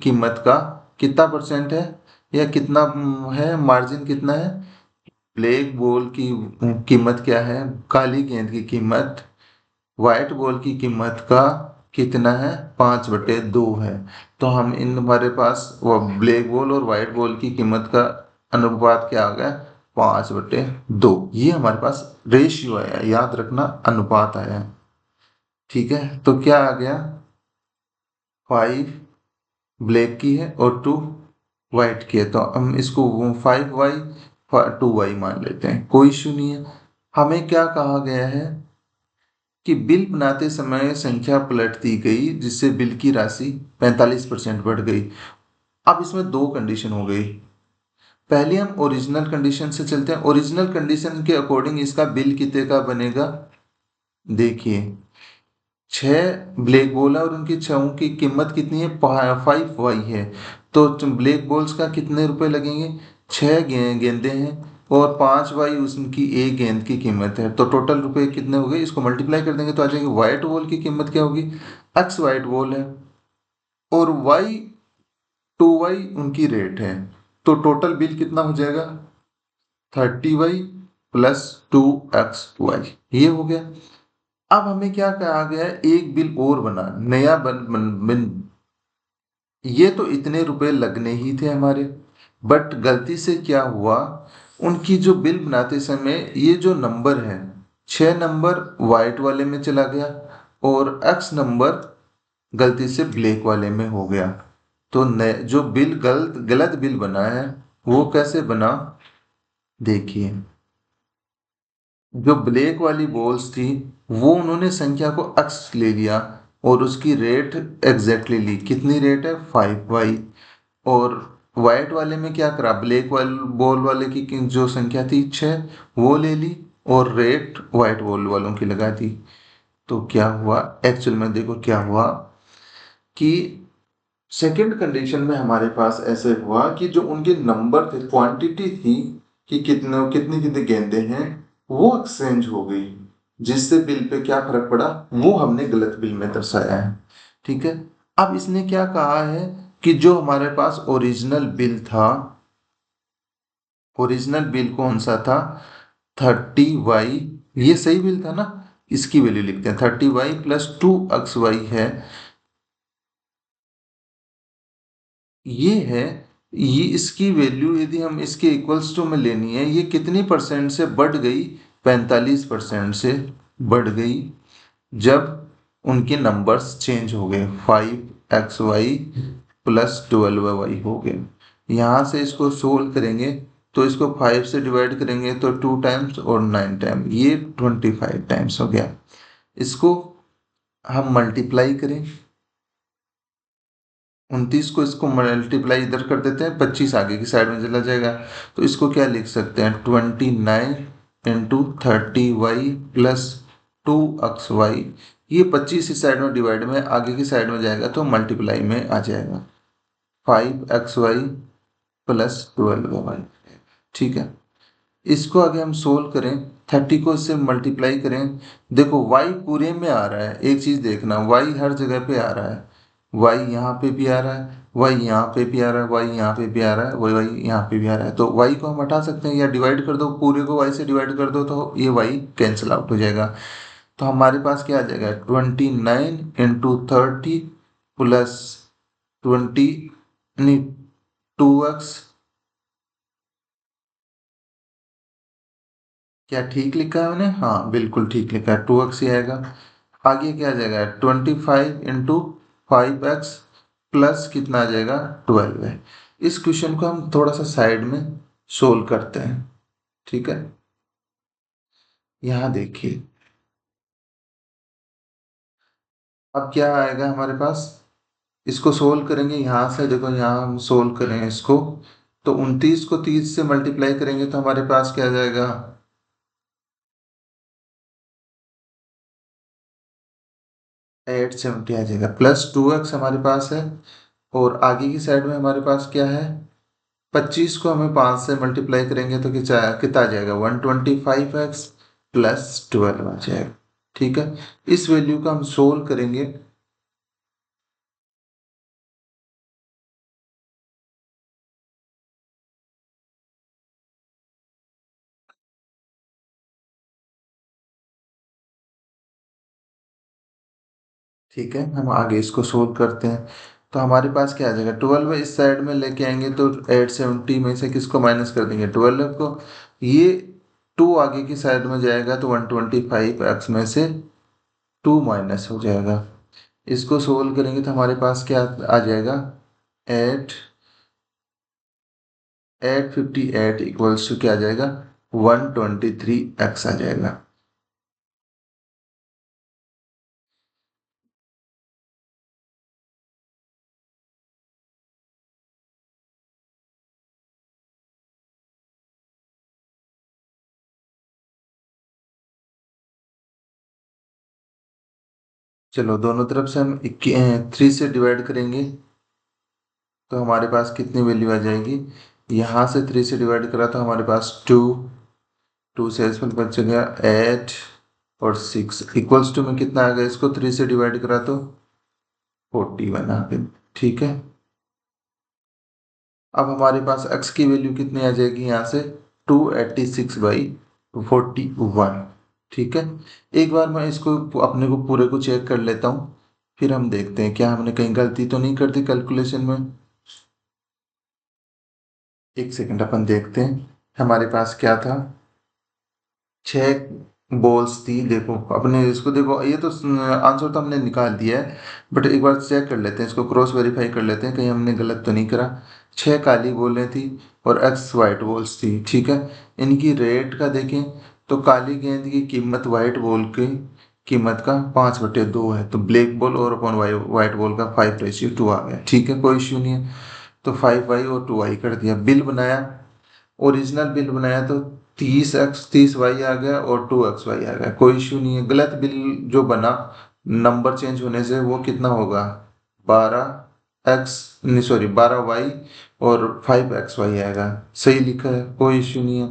कीमत का कितना परसेंट है, या कितना है, मार्जिन कितना है। ब्लैक बॉल की कीमत क्या है, काली गेंद की कीमत व्हाइट बॉल की कीमत का कितना है, 5/2 है। तो हम इन हमारे पास वो ब्लैक बॉल और व्हाइट बॉल की कीमत का अनुपात क्या आ गया, 5/2। ये हमारे पास रेशियो आया, याद रखना अनुपात आया। ठीक है, तो क्या आ गया, 5 ब्लैक की है और 2 व्हाइट की है, तो हम इसको 5y 2y मान लेते हैं, कोई इशू नहीं है। हमें क्या कहा गया है कि बिल बनाते समय संख्या पलट दी गई जिससे बिल की राशि 45% बढ़ गई। अब इसमें दो कंडीशन हो गई। पहले हम ओरिजिनल कंडीशन से चलते हैं। ओरिजिनल कंडीशन के अकॉर्डिंग इसका बिल कितने का बनेगा, देखिए 6 ब्लैक बॉल है और उनकी छहों की कीमत कितनी है, 5y है। तो ब्लैक बॉल्स का कितने रुपए लगेंगे, 6 गेंदे हैं और 5y उसकी एक गेंद की कीमत है, तो टोटल रुपए कितने हो गए, इसको मल्टीप्लाई कर देंगे तो आ जाएंगे। व्हाइट बॉल की कीमत क्या होगी, x व्हाइट बॉल है और y 2y उनकी रेट है, तो टोटल बिल कितना हो जाएगा, 30y प्लस 2xy, ये हो गया। अब हमें क्या कहा गया है, एक बिल और बना नया बन ये तो इतने रुपए लगने ही थे हमारे, बट गलती से क्या हुआ, उनकी जो बिल बनाते समय ये जो नंबर है 6 नंबर वाइट वाले में चला गया और x नंबर गलती से ब्लैक वाले में हो गया। तो जो बिल गलत गलत बिल बना है वो कैसे बना, देखिए। जो ब्लैक वाली बॉल्स थी वो उन्होंने संख्या को अक्स ले लिया और उसकी रेट एग्जैक्टली ली। कितनी रेट है, 5y। और वाइट वाले में क्या करा, ब्लैक वाले बॉल वाले की जो संख्या थी 6 वो ले ली और रेट वाइट बॉल वालों की लगा दी। तो क्या हुआ एक्चुअल में, देखो क्या हुआ कि सेकंड कंडीशन में हमारे पास ऐसे हुआ कि जो उनके नंबर थे, क्वांटिटी थी कि कितने कितनी कितनी गेंदें हैं, वो एक्सचेंज हो गई। जिससे बिल पे क्या फर्क पड़ा, वो हमने गलत बिल में दर्शाया है। ठीक है। अब इसने क्या कहा है कि जो हमारे पास ओरिजिनल बिल था, ओरिजिनल बिल कौन सा था, 30y, ये सही बिल था ना, इसकी वैल्यू लिखते हैं 30y प्लस 2xy है, ये है। ये इसकी वैल्यू यदि हम इसके इक्वल्स टू में लेनी है, ये कितनी परसेंट से बढ़ गई, 45% से बढ़ गई जब उनके नंबर्स चेंज हो गए, 5xy प्लस 12y हो गए। यहाँ से इसको सोल्व करेंगे तो इसको 5 से डिवाइड करेंगे तो 2 टाइम्स और 9 टाइम, ये 25 टाइम्स हो गया। इसको हम मल्टीप्लाई करें, 29 को इसको मल्टीप्लाई इधर कर देते हैं, 25 आगे की साइड में चला जाएगा। तो इसको क्या लिख सकते हैं, 29 × 30y प्लस 2xy। ये 25 इस साइड में डिवाइड में आगे की साइड में जाएगा तो मल्टीप्लाई में आ जाएगा, 5xy प्लस 12y। ठीक है। इसको आगे हम सोल्व करें, 30 को इससे मल्टीप्लाई करें, देखो y पूरे में आ रहा है, एक चीज देखना, y हर जगह पे आ रहा है, y यहाँ पे भी आ रहा है, y यहाँ पे भी आ रहा है, y यहाँ पे भी आ रहा है, y यहाँ पे भी आ रहा है। तो y को हम हटा सकते हैं, या डिवाइड कर दो, पूरे को y से डिवाइड कर दो तो ये y कैंसिल आउट हो जाएगा। तो हमारे पास क्या आ जाएगा, 29 × 30 प्लस 20 नहीं 2x, क्या ठीक लिखा है मैंने, हाँ बिल्कुल ठीक लिखा है, 2x ही आएगा। आगे क्या आ जाएगा, 25 × 5x प्लस कितना आ जाएगा, 12 है। इस क्वेश्चन को हम थोड़ा सा साइड में सोल्व करते हैं। ठीक है। यहाँ देखिए अब क्या आएगा हमारे पास, इसको सोल्व करेंगे, यहाँ से देखो, यहाँ हम सोल्व करें इसको तो 29 को 30 से मल्टीप्लाई करेंगे तो हमारे पास क्या आ जाएगा, 870 आ जाएगा, प्लस 2x हमारे पास है। और आगे की साइड में हमारे पास क्या है, 25 को हमें 5 से मल्टीप्लाई करेंगे तो कितना आ जाएगा, 125x प्लस 12 आ जाएगा। ठीक है। इस वैल्यू का हम सोल्व करेंगे, ठीक है, हम आगे इसको सोल्व करते हैं। तो हमारे पास क्या आ जाएगा, 12 इस साइड में लेके आएंगे तो 870 में से किसको माइनस कर देंगे, 12 को। ये 2 आगे की साइड में जाएगा तो 125x में से 2 माइनस हो जाएगा। इसको सोल्व करेंगे तो हमारे पास क्या आ जाएगा, 858 इक्वल्स टू क्या आ जाएगा, 123x आ जाएगा। चलो दोनों तरफ से हम 3 से डिवाइड करेंगे तो हमारे पास कितनी वैल्यू आ जाएगी, यहाँ से 3 से डिवाइड करा तो हमारे पास 2, 2 से इसमें बच गया 8 और 6 इक्वल्स टू में कितना आ गया, इसको 3 से डिवाइड करा तो 41 आ गया। ठीक है। अब हमारे पास x की वैल्यू कितनी आ जाएगी, यहाँ से 286/41। ठीक है। एक बार मैं इसको अपने को पूरे को चेक कर लेता हूँ, फिर हम देखते हैं क्या हमने कहीं गलती तो नहीं कर दी कैलकुलेशन में। एक सेकंड अपन देखते हैं हमारे पास क्या था, 6 बॉल्स थी। देखो अपने इसको देखो, ये तो आंसर तो हमने निकाल दिया है, बट एक बार चेक कर लेते हैं, इसको क्रॉस वेरीफाई कर लेते हैं कहीं हमने गलत तो नहीं करा। छह काली बॉलें थी और एक्स वाइट बॉल्स थी, ठीक है। इनकी रेट का देखें तो काली गेंद की कीमत वाइट बॉल की कीमत का 5/2 है, तो ब्लैक बॉल और अपॉन वाइट बॉल का 5:2 आ गया, ठीक है, कोई इश्यू नहीं है। तो 5y और 2y कर दिया, बिल बनाया, ओरिजिनल बिल बनाया तो 30x30y आ गया और 2xy आ गया, कोई इश्यू नहीं है। गलत बिल जो बना नंबर चेंज होने से, वो कितना होगा, 12x, नहीं सॉरी 12y और 5xy आएगा, सही लिखा है, कोई इश्यू नहीं है।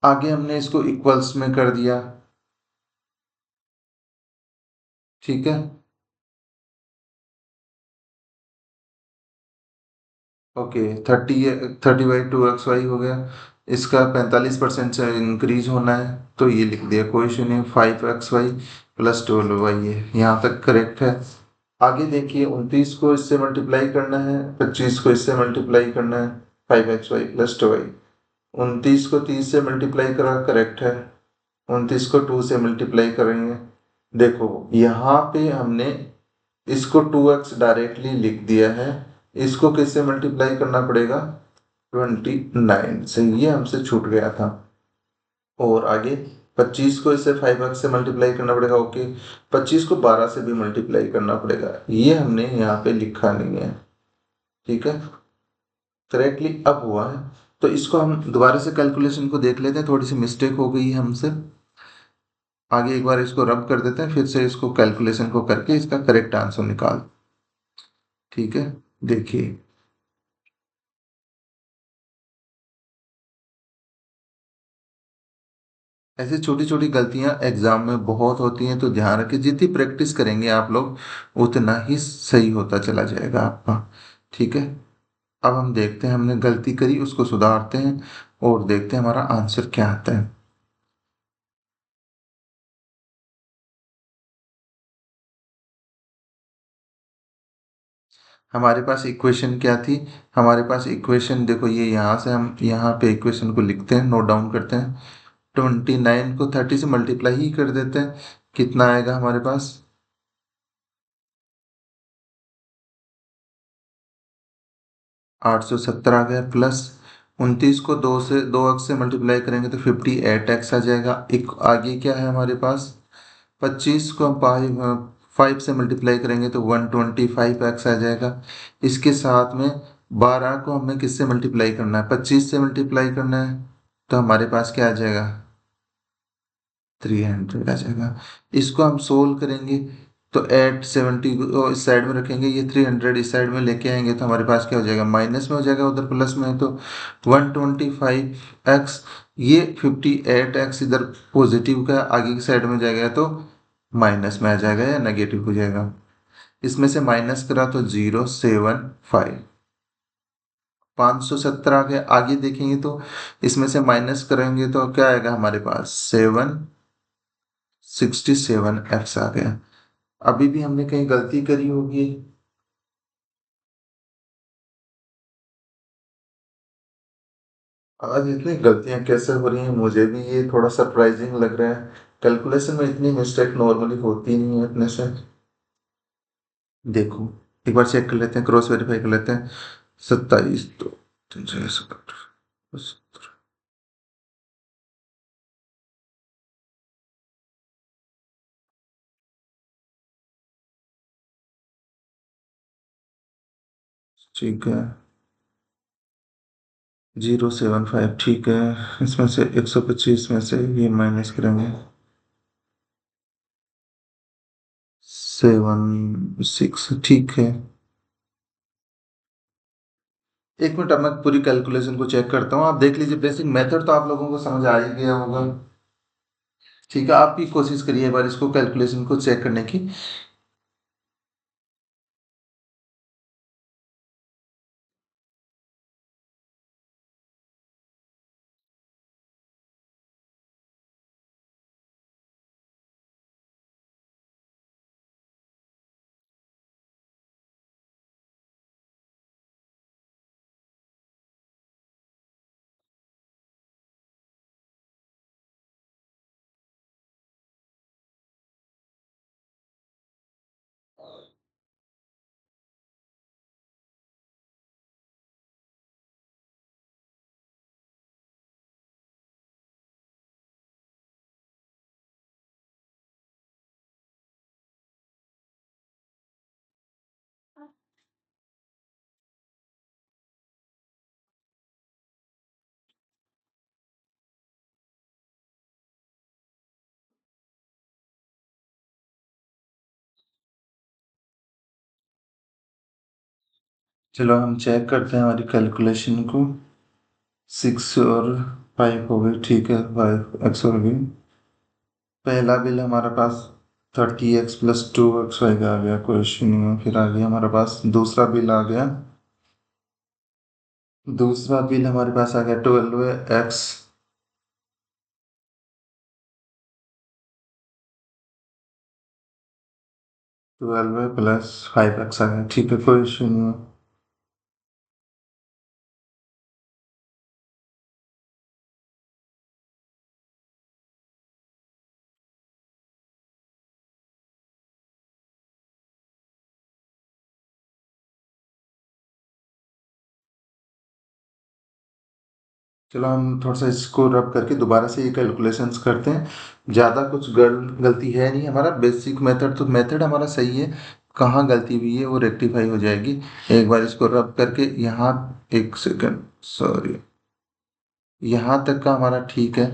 आगे हमने इसको इक्वल्स में कर दिया, ठीक है। ओके, 30/2xy हो गया, इसका 45% से इंक्रीज होना है, तो ये लिख दिया, कोई इशू नहीं। 5xy प्लस 12y है, यहाँ तक करेक्ट है। आगे देखिए, 29 को इससे मल्टीप्लाई करना है, 25 को इससे मल्टीप्लाई करना है, 5xy+2y। 29 को 30 से मल्टीप्लाई करा, करेक्ट है। 29 को 2 से मल्टीप्लाई करेंगे, देखो यहाँ पे हमने इसको 2x डायरेक्टली लिख दिया है, इसको किससे मल्टीप्लाई करना पड़ेगा, 29 से, ये हमसे छूट गया था। और आगे 25 को इससे 5x से मल्टीप्लाई करना पड़ेगा, ओके। 25 को 12 से भी मल्टीप्लाई करना पड़ेगा, ये हमने यहाँ पे लिखा नहीं है, ठीक है। करेक्टली अब हुआ है, तो इसको हम दोबारा से कैलकुलेशन को देख लेते हैं, थोड़ी सी मिस्टेक हो गई है हमसे। आगे एक बार इसको रब कर देते हैं, फिर से इसको कैलकुलेशन को करके इसका करेक्ट आंसर निकाल, ठीक है। देखिए, ऐसी छोटी छोटी गलतियां एग्जाम में बहुत होती हैं, तो ध्यान रखें, जितनी प्रैक्टिस करेंगे आप लोग उतना ही सही होता चला जाएगा आपका, ठीक है। अब हम देखते हैं, हमने गलती करी उसको सुधारते हैं और देखते हैं हमारा आंसर क्या आता है। हमारे पास इक्वेशन क्या थी, हमारे पास इक्वेशन देखो, ये यहाँ से हम यहाँ पे इक्वेशन को लिखते हैं, नोट डाउन करते हैं। 29 को 30 से मल्टीप्लाई ही कर देते हैं, कितना आएगा हमारे पास, 870 आ गया, प्लस 29 को 2x से मल्टीप्लाई करेंगे तो 58x आ जाएगा। एक आगे क्या है हमारे पास, 25 को हम 5 से मल्टीप्लाई करेंगे तो 125x आ जाएगा। इसके साथ में 12 को हमें किससे मल्टीप्लाई करना है, 25 से मल्टीप्लाई करना है, तो हमारे पास क्या आ जाएगा, 300 आ जाएगा। इसको हम सोल्व करेंगे तो 870 को इस साइड में रखेंगे, ये 300 इस साइड में लेके आएंगे, तो हमारे पास क्या हो जाएगा, माइनस में हो जाएगा, उधर प्लस में है तो 125x, ये 58x इधर पॉजिटिव का आगे की साइड में जाएगा तो माइनस में आ जाएगा या नेगेटिव हो जाएगा। इसमें से माइनस करा तो 075, 570 आ गया। आगे देखेंगे तो इसमें से माइनस करेंगे तो क्या आएगा हमारे पास, 767x आ गया। अभी भी हमने कहीं गलती करी होगी, आज इतनी गलतियां कैसे हो रही हैं, मुझे भी ये थोड़ा सरप्राइजिंग लग रहा है। कैलकुलेशन में इतनी मिस्टेक नॉर्मली होती नहीं है अपने से। देखो, एक बार चेक कर लेते हैं, क्रॉस वेरीफाई कर लेते हैं। 27 तो 371, ठीक है, 075, ठीक है। इसमें से 125 में से ये माइनस करेंगे, 76, ठीक है। एक मिनट, अब मैं पूरी कैलकुलेशन को चेक करता हूँ, आप देख लीजिए, बेसिक मेथड तो आप लोगों को समझ आ ही गया होगा, ठीक है। आप भी कोशिश करिए एक बार इसको कैलकुलेशन को चेक करने की। चलो हम चेक करते हैं हमारी कैलकुलेशन को। 6 और 5 हो गई, ठीक है, 5x हो गई। पहला बिल हमारे पास 30x + 2xy का आ गया, कोई इश्यू नहीं है। फिर आ गया हमारे पास दूसरा बिल आ गया। दूसरा बिल हमारे पास आ गया 12x 12 + 5x आ गया, ठीक है, कोई इश्यू नहीं है। चलो हम थोड़ा सा इसको रब करके दोबारा से ये कैलकुलेशंस करते हैं। ज़्यादा कुछ गलती है नहीं, हमारा बेसिक मेथड तो मेथड हमारा सही है। कहाँ गलती हुई है वो रेक्टिफाई हो जाएगी। एक बार इसको रब करके यहाँ, एक सेकंड, सॉरी, यहाँ तक का हमारा ठीक है।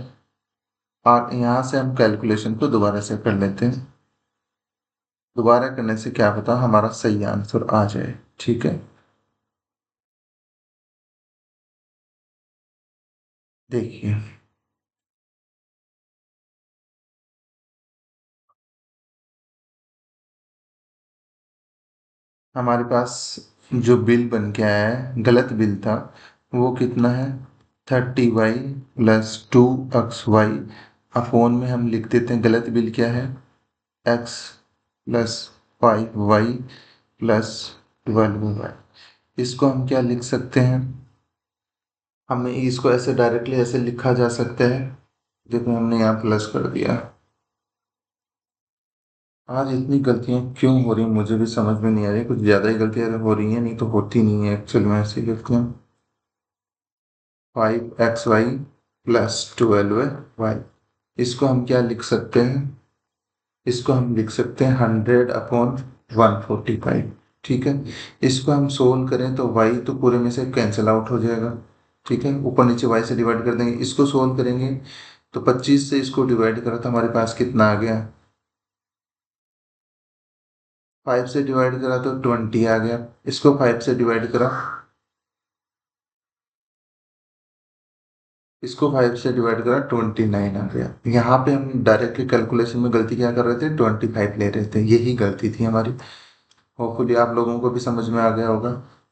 और यहाँ से हम कैलकुलेशन को दोबारा से कर लेते हैं। दोबारा करने से क्या पता हमारा सही आंसर आ जाए, ठीक है। देखिए हमारे पास जो बिल बन के आया है, गलत बिल था, वो कितना है, 30y + 2xy। अपोन में हम लिख देते हैं गलत बिल क्या है, x + 5y + 12y। इसको हम क्या लिख सकते हैं, हमें इसको ऐसे डायरेक्टली ऐसे लिखा जा सकता है। देखो हमने यहाँ प्लस कर दिया। आज इतनी गलतियां क्यों हो रही मुझे भी समझ में नहीं आ रही, कुछ ज़्यादा ही गलतियां हो रही हैं, नहीं तो होती नहीं है एक्चुअल में ऐसी गलतियां। 5xy + 12y, इसको हम क्या लिख सकते हैं, इसको हम लिख सकते हैं 100/145, ठीक है। इसको हम सोल्व करें तो y तो पूरे में से कैंसिल आउट हो जाएगा, ठीक है, ऊपर नीचे y से डिवाइड कर देंगे। इसको सोल्व करेंगे तो 25 से इसको डिवाइड करा तो हमारे पास कितना आ गया, 5 से डिवाइड करा तो 20 आ गया। इसको 5 से डिवाइड करा, इसको 5 से डिवाइड करा 29 आ गया। यहाँ पे हम डायरेक्टली कैलकुलेशन में गलती क्या कर रहे थे, 25 ले रहे थे, यही गलती थी हमारी। होपफुली आप लोगों को भी समझ में आ गया होगा।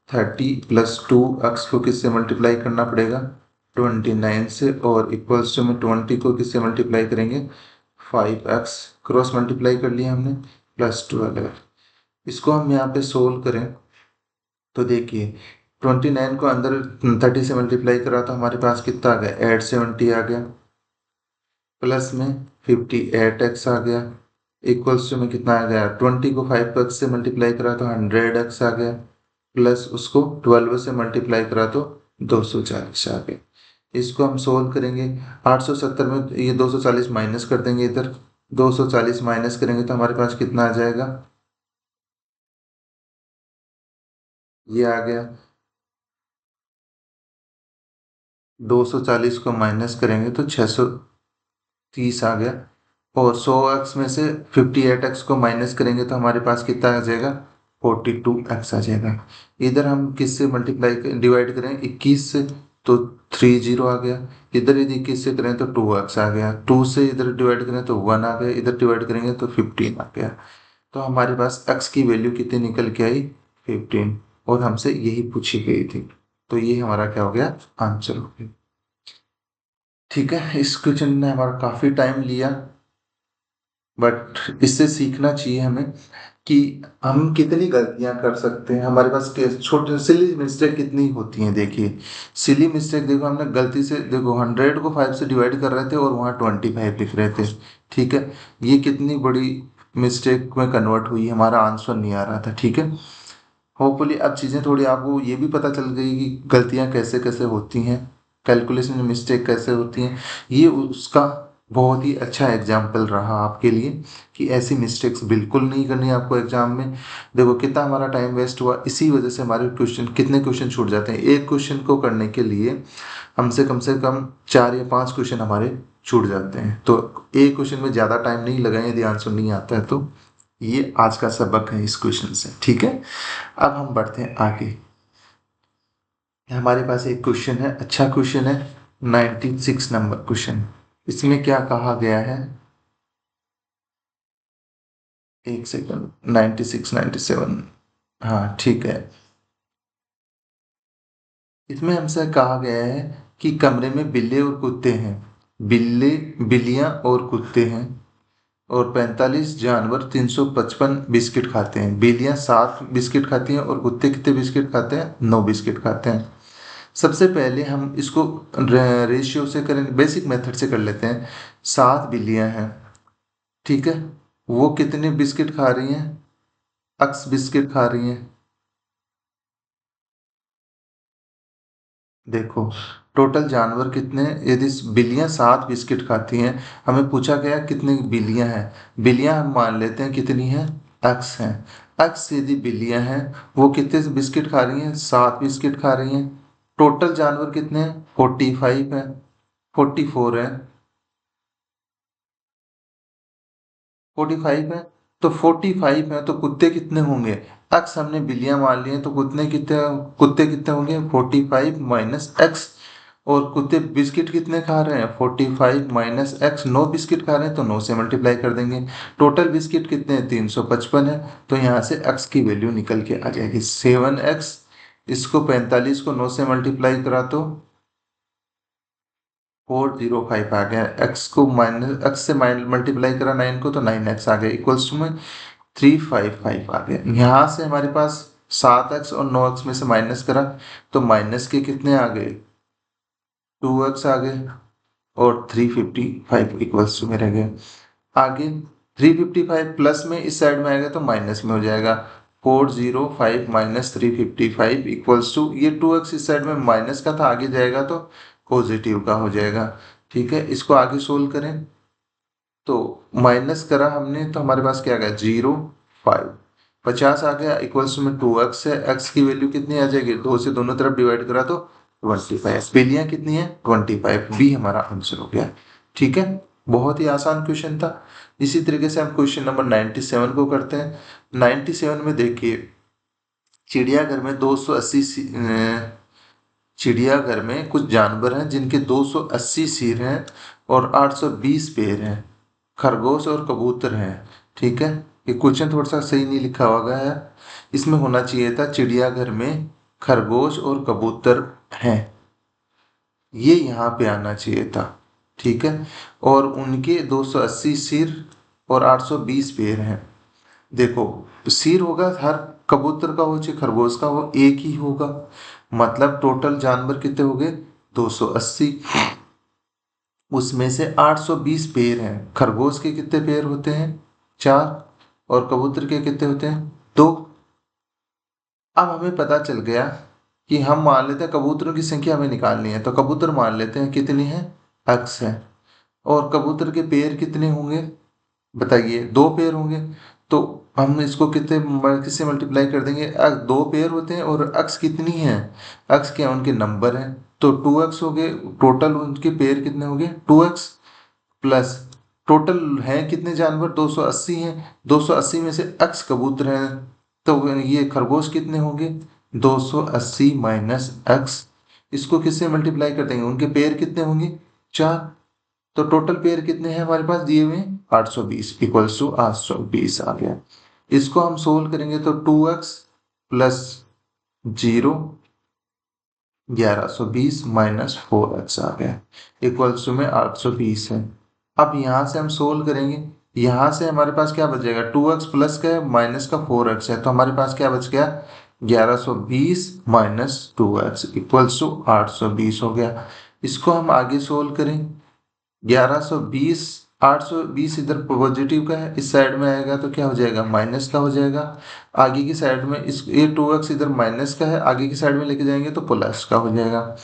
30 + 2x को किससे मल्टीप्लाई करना पड़ेगा, 29 से, और इक्वल्स टू में 20 को किससे मल्टीप्लाई करेंगे, 5x, क्रॉस मल्टीप्लाई कर लिया हमने, +12। इसको हम यहाँ पे सोल्व करें तो देखिए 29 को अंदर 30 से मल्टीप्लाई करा तो हमारे पास कितना आ गया, 870 आ गया, प्लस में 58x आ गया, इक्वल्स टू में कितना आ गया, 20 को 5x से मल्टीप्लाई करा तो 100x आ गया, प्लस उसको 12 से मल्टीप्लाई करा तो 240 आ गया। इसको हम सोल्व करेंगे, 870 में ये 240 माइनस कर देंगे, इधर 240 माइनस करेंगे तो हमारे पास कितना आ जाएगा, ये आ गया। 240 को माइनस करेंगे तो 630 आ गया, और 100x में से 58x को माइनस करेंगे तो हमारे पास कितना आ जाएगा, 42x आ जाएगा। इधर हम किससे मल्टीप्लाई डिवाइड करें, 21 से, तो 30 आ गया। इधर यदि 21 से करें तो 2x आ गया, 2 से इधर डिवाइड करें तो 1 आ गया, इधर डिवाइड करेंगे तो 15 आ गया। तो हमारे पास x की वैल्यू कितनी निकल के आई, 15, और हमसे यही पूछी गई थी। तो ये हमारा क्या हो गया, आंसर हो गया। ठीक है, इस क्वेश्चन ने हमारा काफ़ी टाइम लिया, बट इससे सीखना चाहिए हमें कि हम कितनी गलतियां कर सकते हैं। हमारे पास छोटे सिली मिस्टेक कितनी होती हैं, देखिए सिली मिस्टेक, देखो हमने गलती से, देखो 100 को 5 से डिवाइड कर रहे थे और वहाँ 25 लिख रहे थे, ठीक है, ये कितनी बड़ी मिस्टेक में कन्वर्ट हुई, हमारा आंसर नहीं आ रहा था, ठीक है। होपफुली अब चीज़ें थोड़ी आपको ये भी पता चल गई कि गलतियाँ कैसे कैसे होती हैं, कैलकुलेशन में मिस्टेक कैसे होती हैं। ये उसका बहुत ही अच्छा एग्जाम्पल रहा आपके लिए कि ऐसी मिस्टेक्स बिल्कुल नहीं करनी है आपको एग्जाम में। देखो कितना हमारा टाइम वेस्ट हुआ, इसी वजह से हमारे क्वेश्चन, कितने क्वेश्चन छूट जाते हैं, एक क्वेश्चन को करने के लिए हमसे कम से कम 4 या 5 क्वेश्चन हमारे छूट जाते हैं। तो एक क्वेश्चन में ज़्यादा टाइम नहीं लगाएं, यदि आंसर नहीं आता है तो। ये आज का सबक है इस क्वेश्चन से, ठीक है। अब हम बढ़ते हैं आगे। हमारे पास एक क्वेश्चन है, अच्छा क्वेश्चन है, 96 नंबर क्वेश्चन। इसमें क्या कहा गया है, एक सेकंड, 96 97, हाँ ठीक है। इसमें हमसे कहा गया है कि कमरे में बिल्ली और कुत्ते हैं, बिल्ली बिल्लियां और कुत्ते हैं, और 45 जानवर 355 बिस्किट खाते हैं। बिल्लियां 7 बिस्किट खाती हैं और कुत्ते कितने बिस्किट खाते हैं, 9 बिस्किट खाते हैं। सबसे पहले हम इसको रेशियो से करेंगे, बेसिक मेथड से कर लेते हैं। 7 बिल्लियां हैं, ठीक है, वो कितने बिस्किट खा रही हैं, अक्स बिस्किट खा रही हैं। देखो, टोटल जानवर कितने, यदि बिल्लियां 7 बिस्किट खाती हैं, हमें पूछा गया कितनी बिल्लियां हैं। बिल्लियां हम मान लेते हैं कितनी हैं, एक्स हैं। एक्स यदि बिल्लियां हैं, वो कितने बिस्किट खा रही हैं, 7 बिस्किट खा रही हैं। टोटल जानवर कितने हैं, 45 है, 44 है, 45 है। तो 45 है, तो कुत्ते कितने होंगे, एक्स हमने बिल्लियां मान ली हैं, तो कुत्ते कितने होंगे, 45 माइनस एक्स। और कुत्ते बिस्किट कितने खा रहे हैं, 45 माइनस एक्स, 9 बिस्किट खा रहे हैं, तो 9 से मल्टीप्लाई कर देंगे। टोटल बिस्किट कितने हैं, 355 है। तो यहाँ से एक्स की वैल्यू निकल के आ जाएगी 7x। इसको 45 को 9 से मल्टीप्लाई करा तो 405 आ गया। एक्स को माइनस एक्स से मल्टीप्लाई करा 9 को, तो 9x आ गया, इक्वल्स टू में 355 आ गया। यहाँ से हमारे पास 7x और 9x में से माइनस करा, तो माइनस के कितने आ गए, 2x आ गए, और 355 इक्वल्स टू में रह गए। आगे 355 प्लस में इस साइड में आएगा तो माइनस में हो जाएगा। 405 माइनस 355 इक्वल्स टू, ये 2x इस साइड में माइनस का था, आगे जाएगा तो पॉजिटिव का हो जाएगा। ठीक है, इसको आगे सोल्व करें तो माइनस करा हमने, तो हमारे पास क्या आ गया, 0 5, 50 आ गया, इक्वल्स में 2x है। x की वैल्यू कितनी आ जाएगी, 2 से दोनों तरफ डिवाइड करा तो 25। बिलियां कितनी है, 25। बी हमारा आंसर हो गया। ठीक है, बहुत ही आसान क्वेश्चन था। इसी तरीके से हम क्वेश्चन नंबर 97 को करते हैं। 97 में देखिए, चिड़ियाघर में 280 चिड़ियाघर में कुछ जानवर हैं जिनके 280 सिर हैं और 820 पैर हैं, खरगोश और कबूतर हैं। ठीक है, ये क्वेश्चन थोड़ा सा सही नहीं लिखा हुआ है, इसमें होना चाहिए था चिड़ियाघर में खरगोश और कबूतर हैं, ये यहाँ पे आना चाहिए था। ठीक है, और उनके 280 सिर और 820 पैर हैं। देखो, सिर होगा हर कबूतर का हो चाहे खरगोश का हो, एक ही होगा, मतलब टोटल जानवर कितने हो गए, 280। उसमें से 820 पैर हैं, खरगोश के कितने पैर होते हैं, 4, और कबूतर के कितने होते हैं, 2। अब हमें पता चल गया कि हम मान लेते हैं कबूतरों की संख्या हमें निकालनी है, तो कबूतर मान लेते हैं कितनी है, एक्स है। और कबूतर के पैर कितने होंगे, बताइए, 2 पैर होंगे। तो हम इसको किससे मल्टीप्लाई कर देंगे, 2 पैर होते हैं और अक्स कितनी है, अक्स क्या है, उनके नंबर हैं, तो 2x हो गए। टोटल उनके पैर कितने हो गए, 2x, प्लस टोटल है कितने जानवर, 280 हैं, 280 में से अक्स कबूतर हैं, तो ये खरगोश कितने होंगे, 280 माइनस एक्स। इसको किससे मल्टीप्लाई कर देंगे, उनके पैर कितने होंगे, 4। तो टोटल पेयर कितने हैं हमारे पास दिए हुए, 820 इक्वल्स टू 820 आ गया। इसको हम सोल्व करेंगे तो 2x प्लस 0 1120 माइनस 4x आ गया, इक्वल्स टू में 820 है। अब यहाँ से हम सोल्व करेंगे, यहाँ से हमारे पास क्या बचेगा, 2x प्लस का है माइनस का 4x है, तो हमारे पास क्या बच गया, 1120 माइनस 2x इक्वल्स टू 820 हो गया। इसको हम आगे सोल्व करें, 1120, 820 इधर पॉजिटिव का है, इस साइड में आएगा तो क्या हो जाएगा, माइनस का हो जाएगा। आगे की साइड में इस ये 2x इधर माइनस का है, आगे की साइड में लेके जाएंगे तो प्लस का हो जाएगा।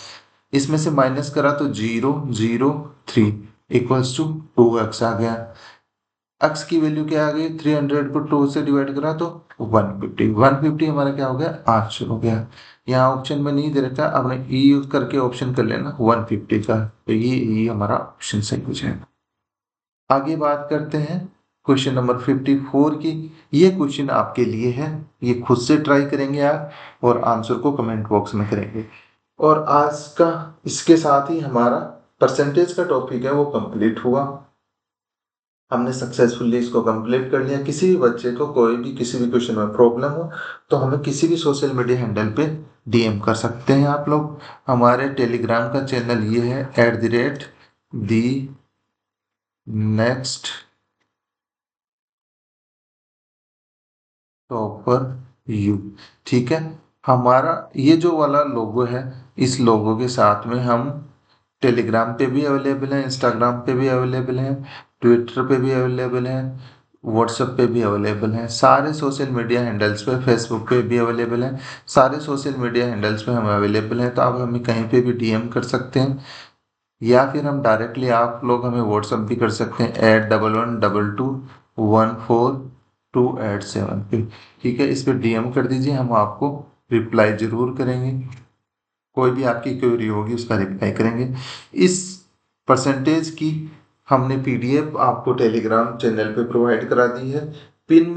इसमें से माइनस करा तो 0 0 3 इक्वल्स टू 2x आ गया। x की वैल्यू क्या आ गई, 300 को 2 से डिवाइड करा तो 150, 150 हमारा क्या हो गया, आंसर हो गया। यहाँ ऑप्शन में नहीं दे रखा, आपने ई यूज करके ऑप्शन कर लेना 150 का, तो ये हमारा ऑप्शन सही हो जाएगा। आगे बात करते हैं क्वेश्चन नंबर 54 की। ये क्वेश्चन आपके लिए है, ये खुद से ट्राई करेंगे आप और आंसर को कमेंट बॉक्स में करेंगे। और आज का इसके साथ ही हमारा परसेंटेज का टॉपिक है वो कंप्लीट हुआ। हमने सक्सेसफुली इसको कंप्लीट कर लिया। किसी भी बच्चे को कोई भी किसी भी क्वेश्चन में प्रॉब्लम हो तो हमें किसी भी सोशल मीडिया हैंडल पे डीएम कर सकते हैं आप लोग। हमारे टेलीग्राम का चैनल ये है @the next टॉपर यू। ठीक है, हमारा ये जो वाला लोगो है, इस लोगो के साथ में हम टेलीग्राम पे भी अवेलेबल हैं, इंस्टाग्राम पे भी अवेलेबल हैं, ट्विटर पे भी अवेलेबल हैं, व्हाट्सएप पे भी अवेलेबल हैं, सारे सोशल मीडिया हैंडल्स पे, फेसबुक पे भी अवेलेबल हैं। सारे सोशल मीडिया हैंडल्स पे हम अवेलेबल हैं, तो आप हमें कहीं पे भी डीएम कर सकते हैं, या फिर हम डायरेक्टली आप लोग हमें व्हाट्सएप भी कर सकते हैं @11221428 पे। ठीक है, इस पे डीएम कर दीजिए, हम आपको रिप्लाई जरूर करेंगे। कोई भी आपकी क्वेरी होगी उसका रिप्लाई करेंगे। इस परसेंटेज की हमने पीडीएफ आपको टेलीग्राम चैनल पे प्रोवाइड करा दी है। पिन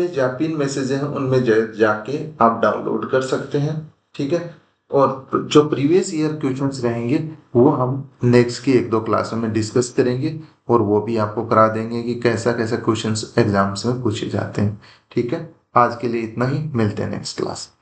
मैसेज हैं उनमें जाके आप डाउनलोड कर सकते हैं। ठीक है, और जो प्रीवियस ईयर क्वेश्चंस रहेंगे वो हम नेक्स्ट की 1-2 क्लासों में डिस्कस करेंगे, और वो भी आपको करा देंगे कि कैसा कैसा क्वेश्चंस एग्जाम्स में पूछे जाते हैं। ठीक है, आज के लिए इतना ही, मिलते हैं नेक्स्ट क्लास।